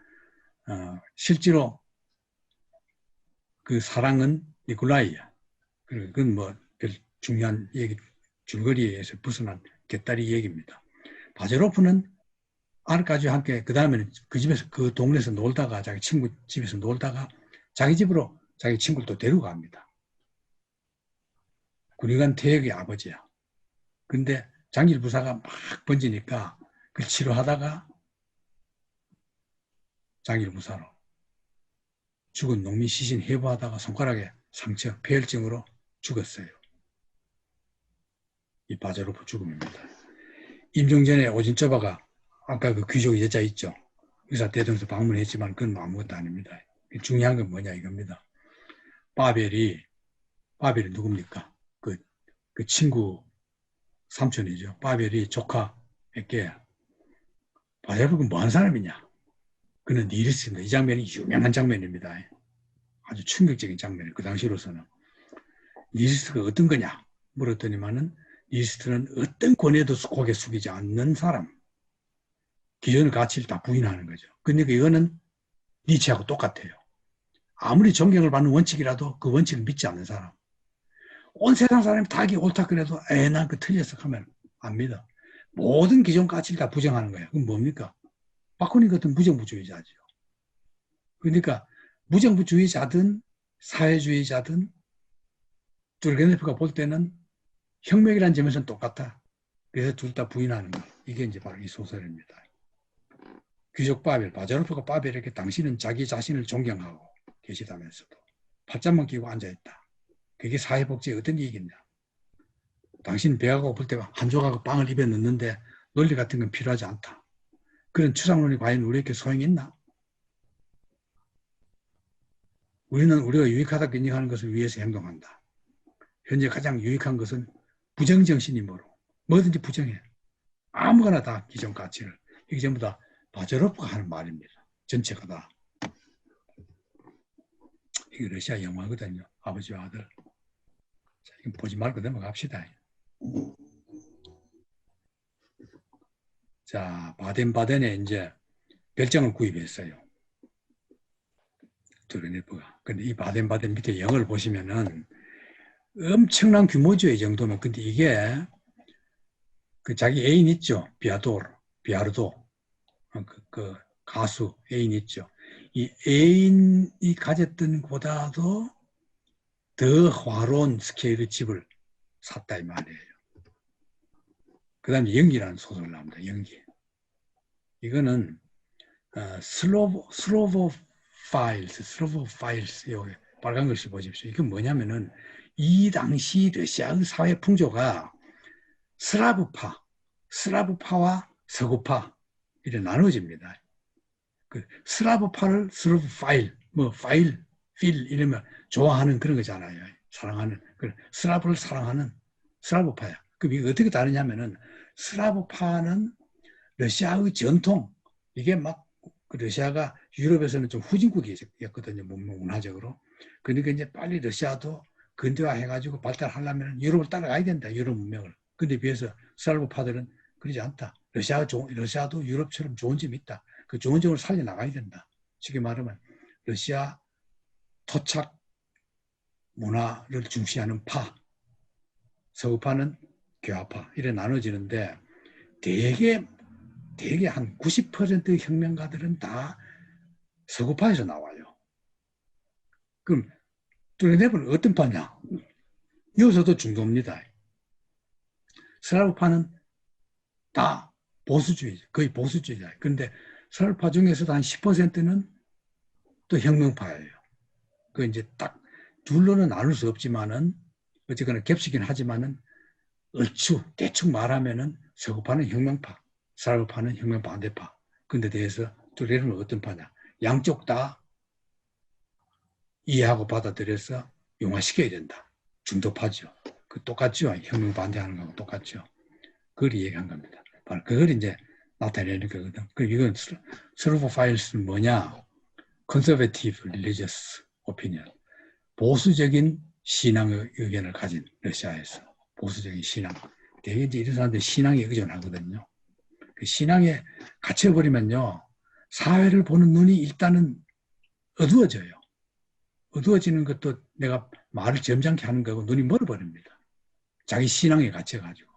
실제로 그 사랑은 니콜라이야. 그건 별 중요한 얘기 줄거리에서 벗어난 곁다리 얘기입니다. 바자로프는 아르까지와 함께 그 다음에는 그 동네에서 놀다가 자기 친구 집에서 놀다가 자기 집으로 자기 친구를 또 데리고 갑니다. 군의관 태역의 아버지야. 근데 장길 부사가 막 번지니까 그걸 치료하다가 장길 부사로 죽은 농민 시신 해부하다가 손가락에 상처, 폐혈증으로 죽었어요. 이 바자로프 죽음입니다. 임종전에 오진쩌바가 아까 그 귀족 여자 있죠. 의사 대동서 방문했지만 그건 아무것도 아닙니다. 중요한 건 뭐냐 이겁니다. 바벨이 누굽니까? 그 친구 삼촌이죠. 바벨이 조카에게 바자로프가 뭐한 사람이냐? 그는 니리스입니다. 이 장면이 유명한 장면입니다. 아주 충격적인 장면이에요. 그 당시로서는. 니리스가 어떤 거냐? 물었더니만은 니리스는 어떤 권위에도 고개 숙이지 않는 사람. 기존의 가치를 다 부인하는 거죠. 그러니까 이거는 니체하고 똑같아요. 아무리 존경을 받는 원칙이라도 그 원칙을 믿지 않는 사람. 온 세상 사람이 다 이게 옳다 그래도 난 그 틀렸어 하면 안 믿어. 모든 기존 가치를 다 부정하는 거예요. 그럼 뭡니까? 바쿠닌 같은 무정부주의자죠. 그러니까 무정부주의자든 사회주의자든 뚜르게네프가 볼 때는 혁명이라는 점에서는 똑같아. 그래서 둘 다 부인하는 거. 이게 이제 바로 이 소설입니다. 귀족 바벨, 바자로프가 바벨에게 당신은 자기 자신을 존경하고 계시다면서도 팔짱만 끼고 앉아있다. 그게 사회복지에 어떤 얘기겠냐. 당신 배가 고플 때 한 조각 빵을 입에 넣는데 논리 같은 건 필요하지 않다. 그런 추상론이 과연 우리에게 소용이 있나? 우리는 우리가 유익하다고 인정하는 것을 위해서 행동한다. 현재 가장 유익한 것은 부정정신이 뭐든지 부정해. 아무거나 다 기존 가치를. 이게 전부 다 바자로프가 하는 말입니다. 전체가 다. 이게 러시아 영화거든요. 아버지와 아들. 자, 이거 보지 말고 넘어갑시다. 자, 바덴바덴에 이제 별장을 구입했어요. 뚜르네프가. 근데 이 바덴바덴 밑에 영어를 보시면은 엄청난 규모죠, 이 정도면. 근데 이게 그 자기 애인 있죠, 비아르도 그 가수 애인 있죠. 이 애인이 가졌던 것보다도 더 화려한 스케일의 집을 샀다 이 말이에요. 그 다음에 연기라는 소설을 나옵니다. 연기. 이거는 슬로보 파일스 여기 빨간 글씨 보십시오. 이건 뭐냐면은 이 당시 러시아의 사회 풍조가 스라브파와 서구파 이렇게 나눠집니다. 그 스라브파를 필 이러면 좋아하는 그런 거잖아요. 사랑하는 스라브를 사랑하는 스라브파야. 그럼 이게 어떻게 다르냐면은 스라브파는 러시아의 전통 이게 막 러시아가 유럽에서는 좀 후진국이었거든요. 문화적으로. 그러니까 이제 빨리 러시아도 근대화해가지고 발달하려면 유럽을 따라가야 된다. 유럽 문명을. 근데 비해서 스라브파들은 그러지 않다. 러시아도 유럽처럼 좋은 점이 있다. 그 좋은 점을 살려나가야 된다. 쉽게 말하면 러시아 토착 문화를 중시하는 파, 서구파는 교화파 이래 나눠지는데 대개 한 90%의 혁명가들은 다 서구파에서 나와요. 그럼 뚜레네브는 어떤 파냐? 여기서도 중도입니다. 스라브파는 다 보수주의, 거의 보수주의자. 그런데 스라브파 중에서도 한 10%는 또 혁명파예요. 그 이제 딱 둘로는 나눌 수 없지만은 어쨌거나 겹치긴 하지만은 얼추 대충 말하면은 서구파는 혁명파, 스라브파는 혁명 반대파. 근데 대해서 뚜레네브는 어떤 파냐? 양쪽 다 이해하고 받아들여서 용화시켜야 된다. 중도파죠. 그 똑같죠. 혁명 반대하는 거하고 똑같죠. 그걸 얘기한 겁니다. 바로 그걸 이제 나타내는 거거든. 그리고 이건 스루프 파일스는 뭐냐? Conservative Religious Opinion. 보수적인 신앙의 의견을 가진 러시아에서 보수적인 신앙. 대개 이제 이런 사람들이 신앙에 의존하거든요. 그 신앙에 갇혀버리면요. 사회를 보는 눈이 일단은 어두워져요. 어두워지는 것도 내가 말을 점잖게 하는 거고 눈이 멀어버립니다. 자기 신앙에 갇혀가지고.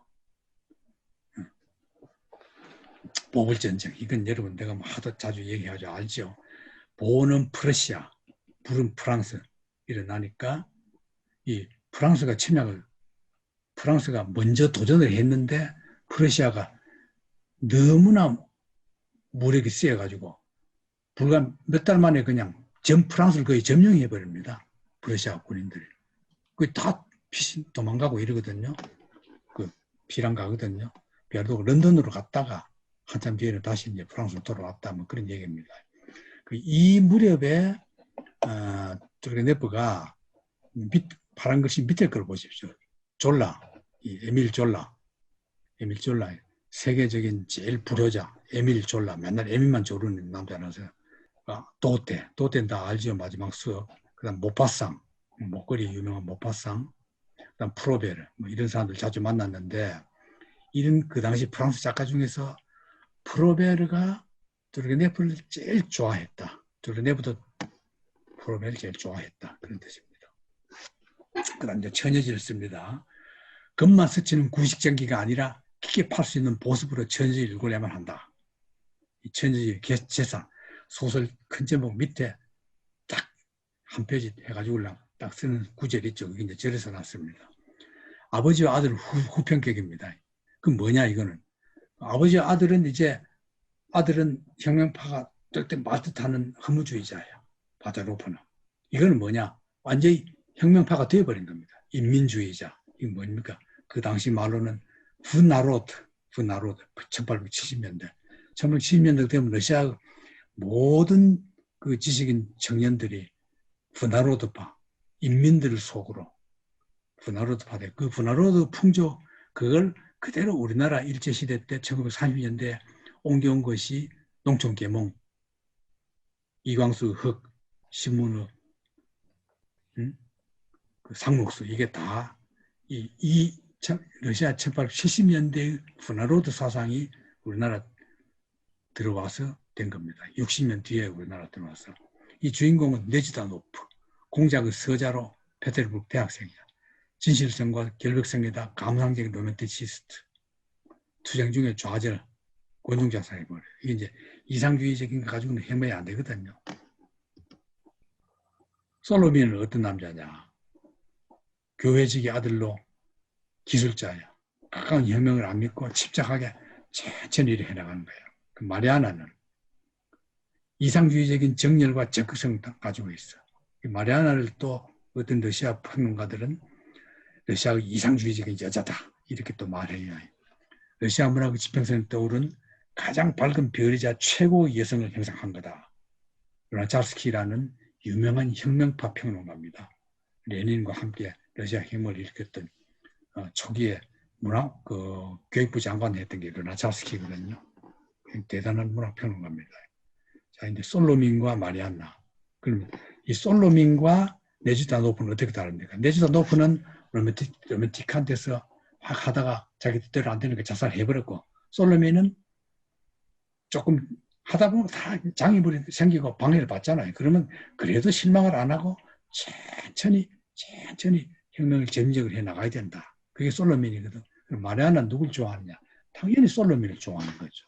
보불전쟁. 이건 여러분 내가 하도 자주 얘기하죠. 알죠? 보는 프러시아, 불은 프랑스 일어나니까 이 프랑스가 먼저 도전을 했는데 프러시아가 너무나 무력이 세가지고 불과 몇 달 만에 그냥 전 프랑스를 거의 점령해 버립니다. 프러시아 군인들이. 거의 다 도망가고 이러거든요. 그 피랑 가거든요. 비아르도가 런던으로 갔다가 한참 뒤에는 다시 이제 프랑스로 돌아왔다 뭐 그런 얘기입니다. 이 무렵에 뚜르게네프가 파란 글씨 밑에 걸 보십시오. 에밀 졸라 세계적인 제일 불효자 에밀 졸라 맨날 에밀만 조르는 남자라서 도떼는 다 알지요. 마지막 수업 그다음 모파상 목걸이 유명한 모파상 그다음 프로베르 뭐 이런 사람들 자주 만났는데 이런 그 당시 프랑스 작가 중에서 프로베르가 뚜르게네프를 제일 좋아했다. 뚜르게네프도 프로베르를 제일 좋아했다. 그런 뜻입니다. 그 다음 이제 천여지를 씁니다. 금만 스치는 구식전기가 아니라 깊게 팔 수 있는 보습으로 천여지를 읽으려면 한다. 이 천여지 제사 소설 큰 제목 밑에 딱 한 페이지 해가지고 딱 쓰는 구절 있죠. 그게 이제 절에서 났습니다. 아버지와 아들 후편격입니다. 그럼 뭐냐 이거는. 아버지와 아들은 혁명파가 절대 말뜻하는 허무주의자예요. 바자로프는. 이거는 뭐냐? 완전히 혁명파가 되어버린 겁니다. 인민주의자. 이게 뭡니까? 그 당시 말로는 분나로드. 1870년대. 1870년대 되면 러시아 모든 그 지식인 청년들이 분나로드파, 인민들을 속으로 분나로드파 돼. 그 분나로드 풍조, 그걸 그대로 우리나라 일제시대 때 1930년대 옮겨온 것이 농촌계몽, 이광수, 흑, 신문의, 그 상록수, 이게 다 러시아 1870년대의 분화로드 사상이 우리나라 들어와서 된 겁니다. 60년 뒤에 우리나라 들어와서. 이 주인공은 네지다노프, 공작의 서자로 페테르부르크 대학생이야. 진실성과 결벽성에다 감상적인 로맨티시스트, 투쟁 중에 좌절, 권중자살해버려요. 이게 이제 이상주의적인 거 가지고는 해명이 안 되거든요. 솔로몬은 어떤 남자냐? 교회직의 아들로 기술자야. 가까운 혁명을 안 믿고 침착하게 천천히 일을 해나가는 거예요. 그 마리아나는 이상주의적인 정열과 적극성을 가지고 있어. 마리아나를 또 어떤 러시아 평론가들은 러시아의 이상주의적인 여자다 이렇게 또 말해요. 러시아 문학의 지평선에 떠오른 가장 밝은 별이자 최고의 여성을 형상한 거다. 루나차르스키라는 유명한 혁명파 평론가입니다. 레닌과 함께 러시아 혁명을 일으켰던 초기에 문학 교육부 장관 했던 게 루나차르스키거든요. 대단한 문학 평론가입니다. 자, 이제 솔로민과 마리안나. 그러면 이 솔로민과 네즈다노프는 어떻게 다릅니까? 네즈다노프는 로맨틱한 데서 확 하다가 자기 뜻대로 안 되니까 자살해버렸고, 솔로민은 조금 하다 보면 다 장애물이 생기고 방해를 받잖아요. 그러면 그래도 실망을 안 하고 천천히 혁명을 전적으로 해 나가야 된다. 그게 솔로민이거든. 그럼 마리아나는 누굴 좋아하느냐? 당연히 솔로민을 좋아하는 거죠.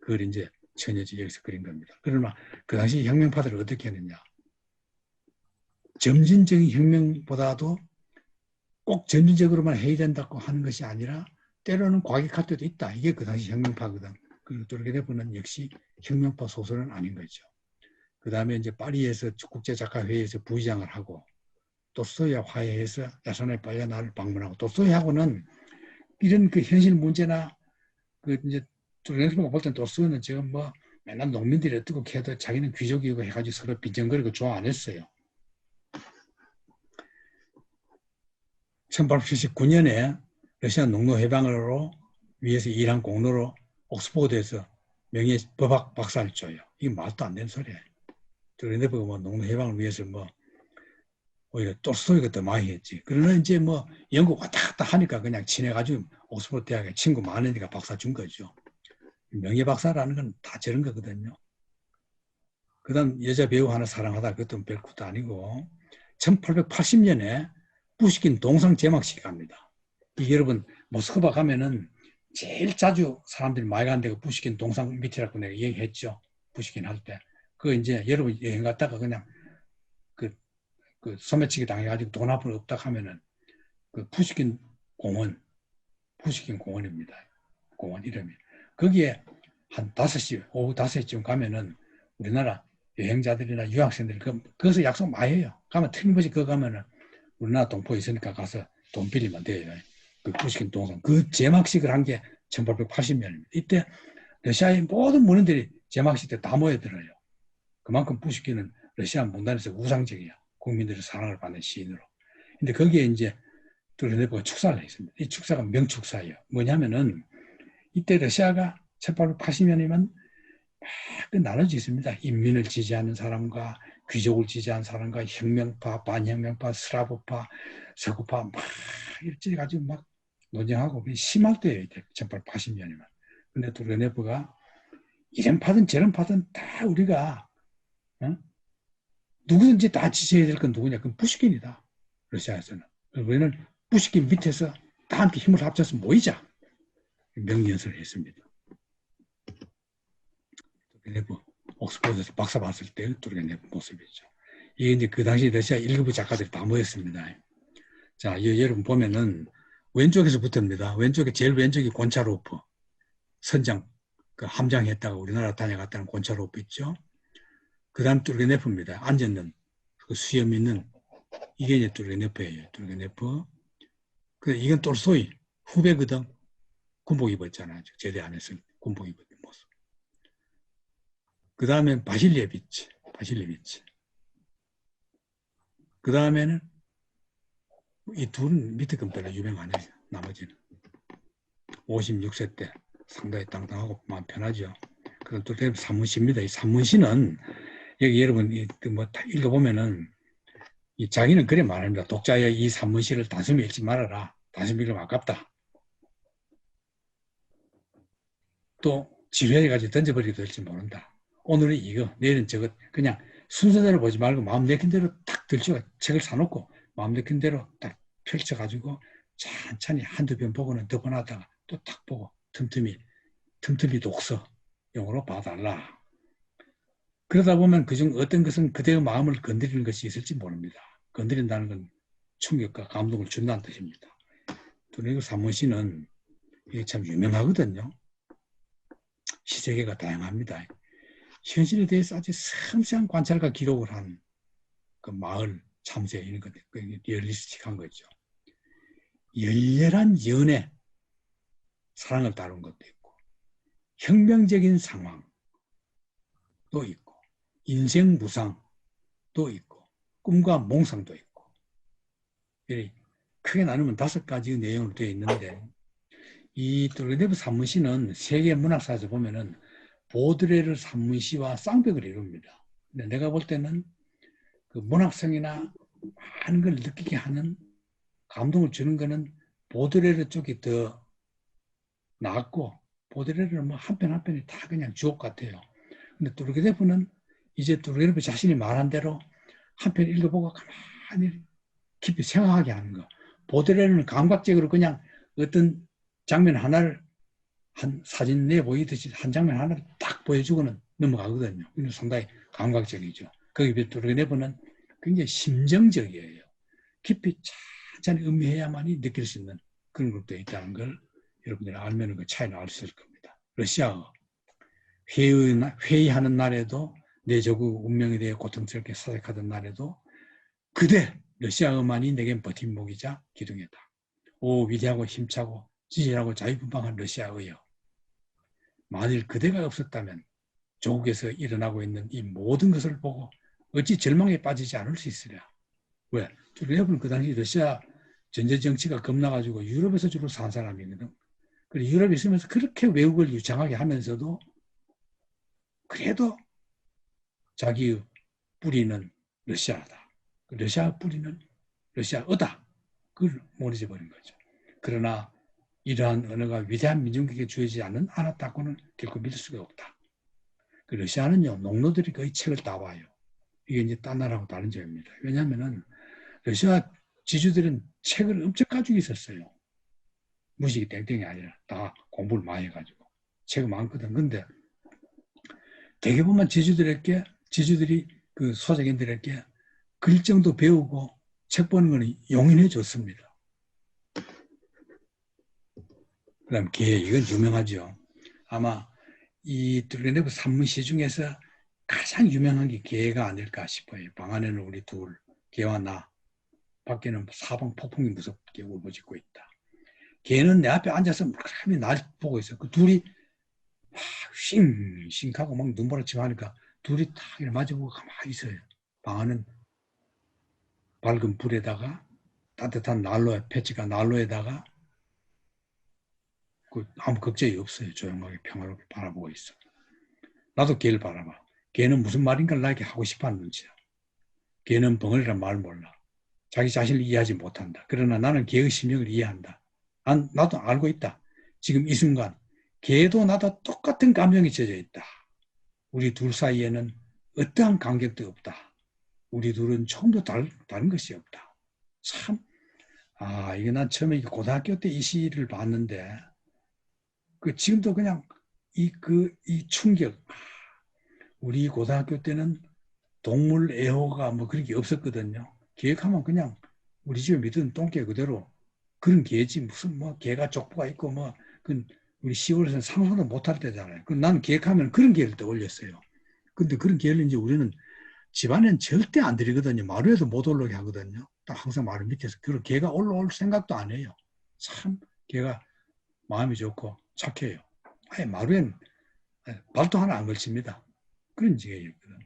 그걸 이제 처녀지 여기서 그린 겁니다. 그러나 그 당시 혁명파들을 어떻게 했느냐? 점진적인 혁명보다도 꼭 점진적으로만 해야 된다고 하는 것이 아니라 때로는 과격할 때도 있다. 이게 그 당시 혁명파거든. 그리고 도르게네프는 역시 혁명파 소설은 아닌 거죠. 그 다음에 이제 파리에서 국제작가회의에서 부의장을 하고 또스토이와 화해해서 야손의 바이아나를 방문하고 또스토이하고는 이런 그 현실 문제나 그 이제 도르게네프가 볼 땐 또스토이는 지금 뭐 맨날 농민들이 어떻게 해도 자기는 귀족이고 해가지고 서로 빈정거리고 좋아 안 했어요. 1879년에 러시아 농노 해방으로 위해서 일한 공로로 옥스포드에서 명예 법학 박사를 줘요. 이게 말도 안 되는 소리예요. 도르게네프가 뭐 농노 해방을 위해서 뭐 오히려 톨스토이가 더 많이 했지. 그러나 이제 뭐 영국 왔다 갔다 하니까 그냥 친해가지고 옥스포드 대학에 친구 많으니까 박사 준 거죠. 명예 박사라는 건 다 저런 거거든요. 그 다음 여자 배우 하나 사랑하다 그것도 별것도 아니고 1880년에 푸시킨 동상 제막식이 갑니다. 이게 여러분 모스크바 가면은 제일 자주 사람들이 많이 가는 데가 푸시킨 동상 밑이라고 내가 얘기했죠. 푸시킨 할 때. 그거 이제 여러분 여행 갔다가 그냥 그 소매치기 당해가지고 돈 앞으로 없다 하면은 그 푸시킨 공원입니다. 공원 이름이. 거기에 한 5시, 오후 5시쯤 가면은 우리나라 여행자들이나 유학생들이 거기서 약속 많이 해요. 가면 틀림없이 그거 가면은 우리나라 동포 있으니까 가서 돈 빌리면 돼요. 그 푸시킨 동상. 그 제막식을 한 게 1880년입니다. 이때 러시아의 모든 문인들이 제막식 때 다 모여들어요. 그만큼 푸시킨은 러시아 문단에서 우상적이야. 국민들의 사랑을 받는 시인으로. 근데 거기에 이제 도르게네프가 축사를 했습니다. 이 축사가 명축사예요. 뭐냐면은 이때 러시아가 1880년이면 막 나눠져 있습니다. 인민을 지지하는 사람과 귀족을 지지하는 사람과 혁명파, 반혁명파, 스라브파, 서구파 막 일찍 가지고 막 논쟁하고 심할 때예요. 1880년이면. 근데 도르게네프가 이런 파든 저런 파든 다 우리가 누구든지 다 지지해야 될 건 누구냐? 그건 푸시킨이다. 러시아에서는. 우리는 푸시킨 밑에서 다 함께 힘을 합쳐서 모이자. 명령을 했습니다. 도르게네프 옥스포드에서 박사 봤을 때 도르게네프 모습이죠. 이게 이제 그 당시 러시아 1급 작가들이 다 모였습니다. 자, 여러분 보면은 왼쪽에서부터입니다. 왼쪽에 제일 왼쪽이 곤차로프 선장 그 함장했다가 우리나라 다녀갔다는 곤차로프 있죠. 그 다음 도르게네프입니다. 앉아있는 그 수염 있는 이게 이제 도르게네프예요. 도르게네프. 그 이건 톨스토이 후배거든. 군복 입었잖아요. 제대 안에서 군복 입은 모습. 그 다음에 바실리에비치. 그 다음에는 이 둘은 밑에 건 별로 유명 안 해요. 나머지는 56세 때 상당히 당당하고 마음 편하죠. 그다음 또 산문시입니다. 이 산문시는 여기 여러분 뭐 읽어보면은 이 자기는 그래 말합니다. 독자의 이 산문시를 단숨에 읽지 말아라. 단숨에 읽으면 아깝다. 또 지루해가지고 던져버리기도 할지 모른다. 오늘은 이거, 내일은 저것. 그냥 순서대로 보지 말고 마음 내킨 대로 딱 들죠. 책을 사놓고 마음 내킨 대로 딱 펼쳐가지고 천천히 한두 번 보고는 더 번 하다가 또 탁 보고 틈틈이 독서 용어로 봐달라. 그러다 보면 그중 어떤 것은 그대의 마음을 건드리는 것이 있을지 모릅니다. 건드린다는 건 충격과 감동을 준다는 뜻입니다. 두레그 산문시는 이게 참 유명하거든요. 시세계가 다양합니다. 현실에 대해서 아주 섬세한 관찰과 기록을 한 그 마을 참새 이런 것, 리얼리스틱한 거죠. 열렬한 연애, 사랑을 다룬 것도 있고, 혁명적인 상황도 있고, 인생 무상도 있고, 꿈과 몽상도 있고, 크게 나누면 5가지 내용으로 되어 있는데, 이 뚜르게네프 산문시는 세계 문학사에서 보면은 보드레르 산문시와 쌍벽을 이룹니다. 근데 내가 볼 때는 그 문학성이나 많은 걸 느끼게 하는 감동을 주는 거는 보드레르 쪽이 더 낫고, 보드레르는 뭐 한 편 한 편이 다 그냥 주옥 같아요. 근데 뚜르게네프는 이제 뚜르게네프 자신이 말한 대로 한 편 읽어보고 가만히 깊이 생각하게 하는 거. 보드레르는 감각적으로 그냥 어떤 장면 하나를 한 사진 내에 보이듯이 한 장면 하나를 딱 보여주고는 넘어가거든요. 이건 상당히 감각적이죠. 거기에 비해 뚜르게네프는 굉장히 심정적이에요. 깊이 천천히 음미해야만이 느낄 수 있는 그런 것도 있다는 걸 여러분들이 알면 그 차이를 알 수 있을 겁니다. 러시아어. 회의하는 날에도 내 조국 운명에 대해 고통스럽게 사색하던 날에도 그대 러시아어만이 내겐 버팀목이자 기둥이다. 오 위대하고 힘차고 지질하고 자유분방한 러시아어여. 만일 그대가 없었다면 조국에서 일어나고 있는 이 모든 것을 보고 어찌 절망에 빠지지 않을 수 있으랴. 왜? 뚜르게네프는 그 당시 러시아 전제 정치가 겁나가지고 유럽에서 주로 산 사람이거든. 그리고 유럽에 있으면서 그렇게 외국을 유창하게 하면서도 그래도 자기의 뿌리는 러시아다. 러시아 뿌리는 러시아어다. 그걸 못 잊어버린 거죠. 그러나 이러한 언어가 위대한 민족에게 주어지지 않았다고는 결코 믿을 수가 없다. 그 러시아는요, 농노들이 거의 책을 다 봐요. 이게 이제 딴 나라하고 다른 점입니다. 왜냐하면은 러시아 지주들은 책을 엄청 가지고 있었어요. 무식이 땡땡이 아니라 다 공부를 많이 해가지고 책이 많거든. 근데 대개 보면 지주들이 그 소작인들에게 글정도 배우고 책 보는 거는 용인해 줬습니다. 그다음 개, 이건 유명하죠. 아마 이 뚜르게네프 산문시 중에서 가장 유명한 게 개가 아닐까 싶어요. 방 안에는 우리 둘, 개와 나, 밖에는 사방 폭풍이 무섭게 울부짖고 있다. 개는 내 앞에 앉아서 물가람이 날 보고 있어. 그 둘이 싱싱하고 막 눈보라치고 하니까 둘이 딱 마주보고 가만히 있어요. 방 안은 밝은 불에다가 따뜻한 패치가 난로에다가 아무 걱정이 없어요. 조용하게 평화롭게 바라보고 있어. 나도 개를 바라봐. 개는 무슨 말인가 나에게 하고 싶어하는 눈치야. 개는 벙어리란 말 몰라. 자기 자신을 이해하지 못한다. 그러나 나는 개의 심령을 이해한다. 나도 알고 있다. 지금 이 순간 개도 나도 똑같은 감정이 젖어 있다. 우리 둘 사이에는 어떠한 간격도 없다. 우리 둘은 처음도 다른 것이 없다. 참, 이게 난 처음에 고등학교 때 이 시를 봤는데, 지금도 그냥 이 충격. 우리 고등학교 때는 동물 애호가 뭐 그런 게 없었거든요. 기획하면 그냥 우리 집에 믿은 똥개 그대로 그런 개지. 무슨 뭐 개가 족보가 있고 뭐, 우리 시골에서는 상상도 못할 때잖아요. 나는 기획하면 그런 개를 떠올렸어요. 근데 그런 개를 이제 우리는 집안엔 절대 안 들이거든요. 마루에도 못 올라오게 하거든요. 딱 항상 마루 밑에서. 그리고 개가 올라올 생각도 안 해요. 참 개가 마음이 좋고 착해요. 아예 마루엔 발도 하나 안 걸칩니다. 그런 지혜였거든.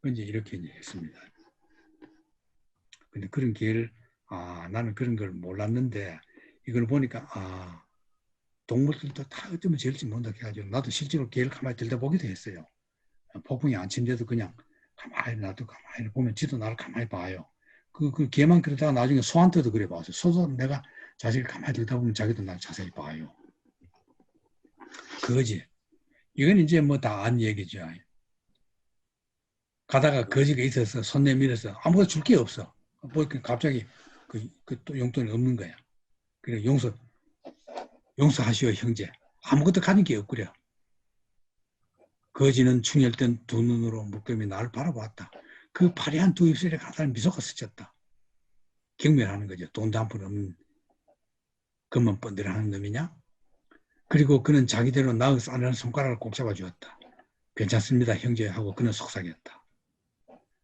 이제 이렇게 이제 했습니다. 근데 그런 개를 나는 그런 걸 몰랐는데 이걸 보니까 동물들도 다 어쩌면 저럴지 모른다 해가지고 나도 실제로 개를 가만히 들여다보기도 했어요. 폭풍이 안 친데도 그냥 가만히 보면 지도 나를 가만히 봐요. 그 개만 그러다가 나중에 소한테도 그래 봤어요. 소도 내가 자식을 가만히 들여다보면 자기도 나를 자세히 봐요. 그거지. 이건 이제 뭐 다 안 얘기죠. 가다가 거지가 있어서 손 내밀어서 아무것도 줄 게 없어. 뭐 갑자기 또 용돈이 없는 거야. 그래 용서하시오 형제. 아무것도 가진 게 없구려. 거지는 충혈된 두 눈으로 물감이 나를 바라보았다. 그 파리한 두 입술에 가다는 미소가 스쳤다. 경멸하는 거죠. 돈도 한 푼 없는 겉만 번들하는 놈이냐? 그리고 그는 자기대로 나의 싸늘한 손가락을 꼭 잡아주었다. 괜찮습니다 형제 하고 그는 속삭였다.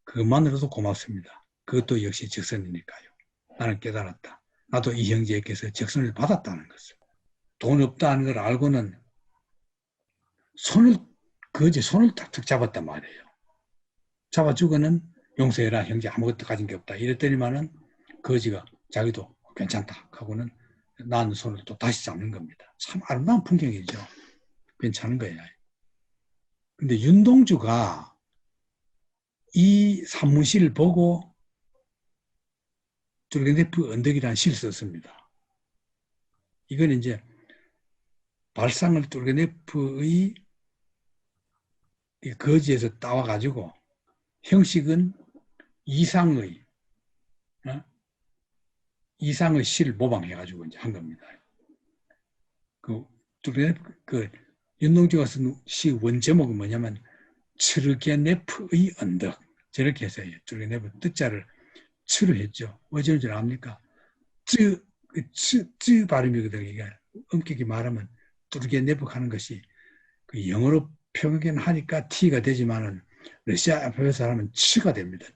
그것만으로도 고맙습니다. 그것도 역시 적선이니까요. 나는 깨달았다. 나도 이 형제에게서 적선을 받았다는 것을. 돈 없다는 걸 알고는 손을 탁탁 잡았단 말이에요. 잡아주고는 용서해라 형제 아무것도 가진 게 없다. 이랬더니만은 거지가 자기도 괜찮다 하고는 나는 손을 또 다시 잡는 겁니다. 참 아름다운 풍경이죠. 괜찮은 거예요. 근데 윤동주가 이 산문시를 보고 뚜르겐네프 언덕이라는 시를 썼습니다. 이건 이제 발상을 뚜르겐네프의 거지에서 따와가지고 형식은 이상의 시를 모방해가지고 이제 한 겁니다. 윤동주가 쓴 시 원제목은 뭐냐면 뚜르겐네프의 언덕. 저렇게 해서 뚜르겐네프 뜻자를 츠로 했죠. 어쩌는 줄 압니까? 쯔 발음이거든요. 이게 엄격히 말하면 뚜르겐네프 하는 것이 그 영어로 표현하니까 T가 되지만은 러시아 알파벳을 하면 츠가 됩니다.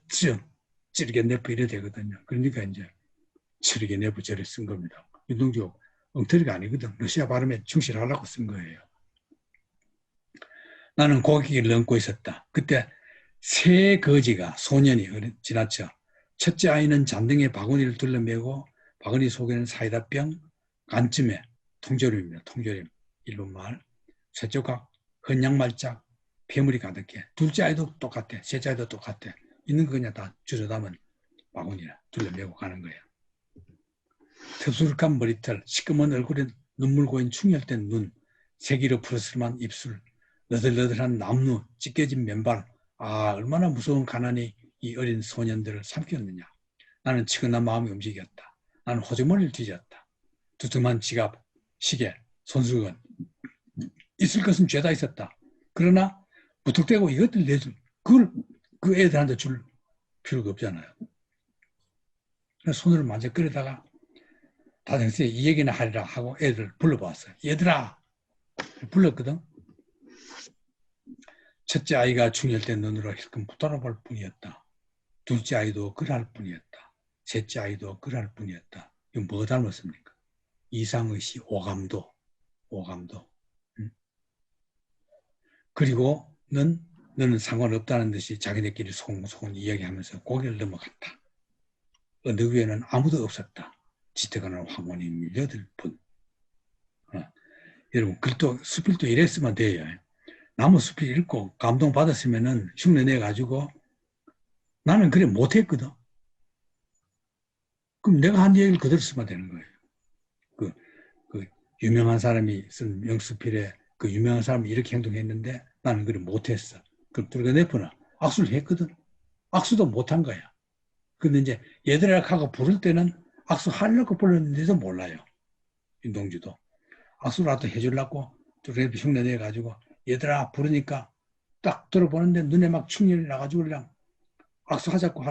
찌르겐네프 이래 되거든요. 그러니까 이제 츠르겐네프 저를 쓴 겁니다. 윤동주 엉터리가 아니거든. 러시아 발음에 충실하려고 쓴 거예요. 나는 고개를 넘고 있었다. 그때 세 거지가 소년이 지나쳐 첫째 아이는 잔등에 바구니를 둘러매고 바구니 속에는 사이다병, 간쯤에 통조림입니다. 통조림, 일본말. 셋째가 헌양말짝, 폐물이 가득해. 둘째 아이도 똑같아. 셋째 아이도 똑같아. 있는 거 그냥 다 주워 담은 바구니를 둘러매고 가는 거야. 덥수룩한 머리털, 시꺼먼 얼굴에 눈물 고인 충혈된 눈, 세기로 푸르스름한 입술, 너덜너덜한 남루, 찢겨진 맨발. 아, 얼마나 무서운 가난이 이 어린 소년들을 삼켰느냐. 나는 치근한 마음이 움직였다. 나는 호주머니를 뒤졌다. 두툼한 지갑, 시계, 손수건. 있을 것은 죄다 있었다. 그러나 무턱대고 이것들 내줄, 그 애들한테 줄 필요가 없잖아요. 손으로 만져거리다가 다정스레 이 얘기나 하리라 하고 애들 불러봤어요. 얘들아! 불렀거든. 첫째 아이가 충혈된 눈으로 힐끔 붙어볼 뿐이었다. 둘째 아이도 그럴 뿐이었다. 셋째 아이도 그럴 뿐이었다. 이건 뭐 닮았습니까? 이상의 시 오감도. 응? 그리고 너는 상관없다는 듯이 자기네끼리 소곤소곤 이야기하면서 고개를 넘어갔다. 언덕 위에는 아무도 없었다. 짙어가는 황혼이 밀려들 뿐. 여러분 수필도 이랬으면 돼요. 나무 수필 읽고 감동받았으면은 흉내내가지고 나는 그래 못했거든. 그럼 내가 한 얘기를 그대로 쓰면 되는 거예요. 그 유명한 사람이 쓴 명수필에 그 유명한 사람이 이렇게 행동했는데 나는 그래 못했어. 그럼 뚜르겐네프는 악수를 했거든. 악수도 못한 거야. 근데 이제 얘들아 하고 부를 때는 악수 하려고 불렀는데도 몰라요. 윤동주도. 악수라도 해주려고 뚜르겐네프 흉내내가지고 얘들아 부르니까 딱 들어보는데 눈에 막 충혈이 나가지고 그냥 악수하자고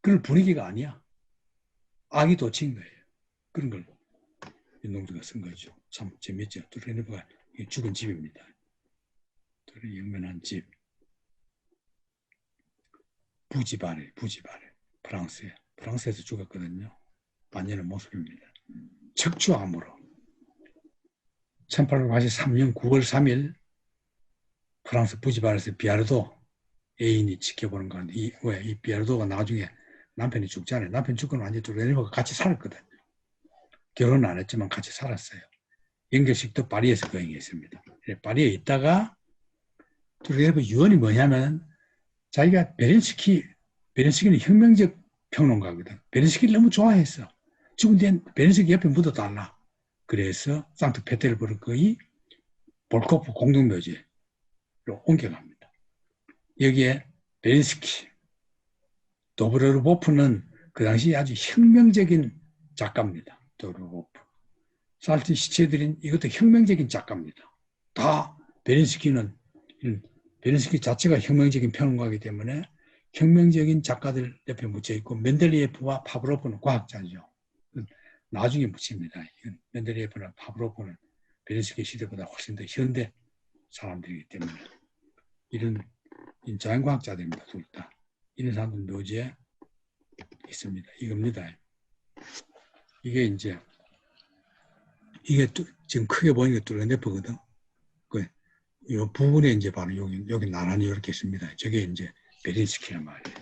그런 분위기가 아니야. 악이 돋친 거예요. 그런 걸 윤동주가 쓴 거죠. 참 재밌죠. 뚜르겐네프가 죽은 집입니다. 영면한 집. 부지바레. 프랑스에서 죽었거든요. 반년의 모습입니다. 척추암으로 1883년 9월 3일 프랑스 부지바레에서 비아르도 애인이 지켜보는 건데 이 비아르도가 나중에 남편이 죽잖아요. 남편 죽고는 완전히 뚜르겐네프가 같이 살았거든요. 결혼은 안 했지만 같이 살았어요. 연결식도 파리에서 거행했습니다. 파리에 있다가 뚜르겐네프 유언이 뭐냐면 자기가 베렌스키는 혁명적 평론가거든. 베렌스키를 너무 좋아했어. 죽은 뒤엔 베렌스키 옆에 묻어달라. 그래서 상트페테르부르크의 볼코프 공동묘지로 옮겨갑니다. 여기에 베렌스키, 도브로르보프는 그 당시 아주 혁명적인 작가입니다. 도르고프. 살트 시체들인 이것도 혁명적인 작가입니다. 다 베렌스키는 베렌스키 자체가 혁명적인 평론가이기 때문에 혁명적인 작가들 옆에 묻혀 있고 멘델리예프와 파브로프는 과학자죠. 나중에 묻힙니다. 멘델리예프나 파브로프는 베렌스키 시대보다 훨씬 더 현대 사람들이기 때문에 이런 자연과학자들입니다. 둘 다. 이런 사람들 묘지에 있습니다. 이겁니다. 이게 이제 이게 지금 크게 보이는 게 뚜르네프거든. 이 부분에 이제 바로 여기 나란히 이렇게 있습니다. 저게 이제 베렌스키란 말이에요.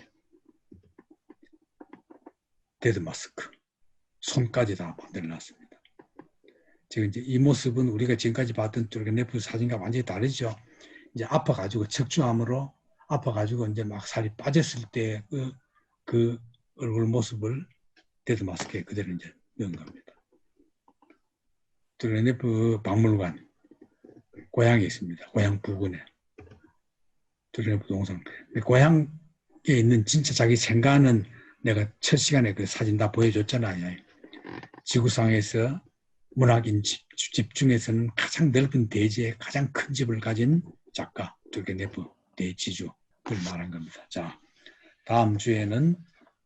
데드마스크. 손까지 다 만들어놨습니다. 지금 이제 이 모습은 우리가 지금까지 봤던 뚜르네프 사진과 완전히 다르죠. 이제 아파가지고 척추암으로 아파가지고 이제 막 살이 빠졌을 때 그 얼굴 모습을 데드마스크에 그대로 이제 넣은 겁니다. 뚜르네프 박물관 고향에 있습니다. 고향 부근에 뚜르네프 동상. 고향에 있는 진짜 자기 생가는 내가 첫 시간에 그 사진 다 보여줬잖아요. 지구상에서 문학인 집 중에서는 가장 넓은 대지에 가장 큰 집을 가진 작가 뚜르네프 대지주 그걸 말한 겁니다. 자, 다음 주에는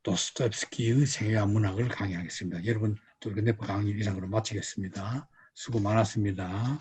도스토옙스키의 생애와 문학을 강의하겠습니다. 여러분 뚜르네프 강의 이상으로 마치겠습니다. 수고 많았습니다.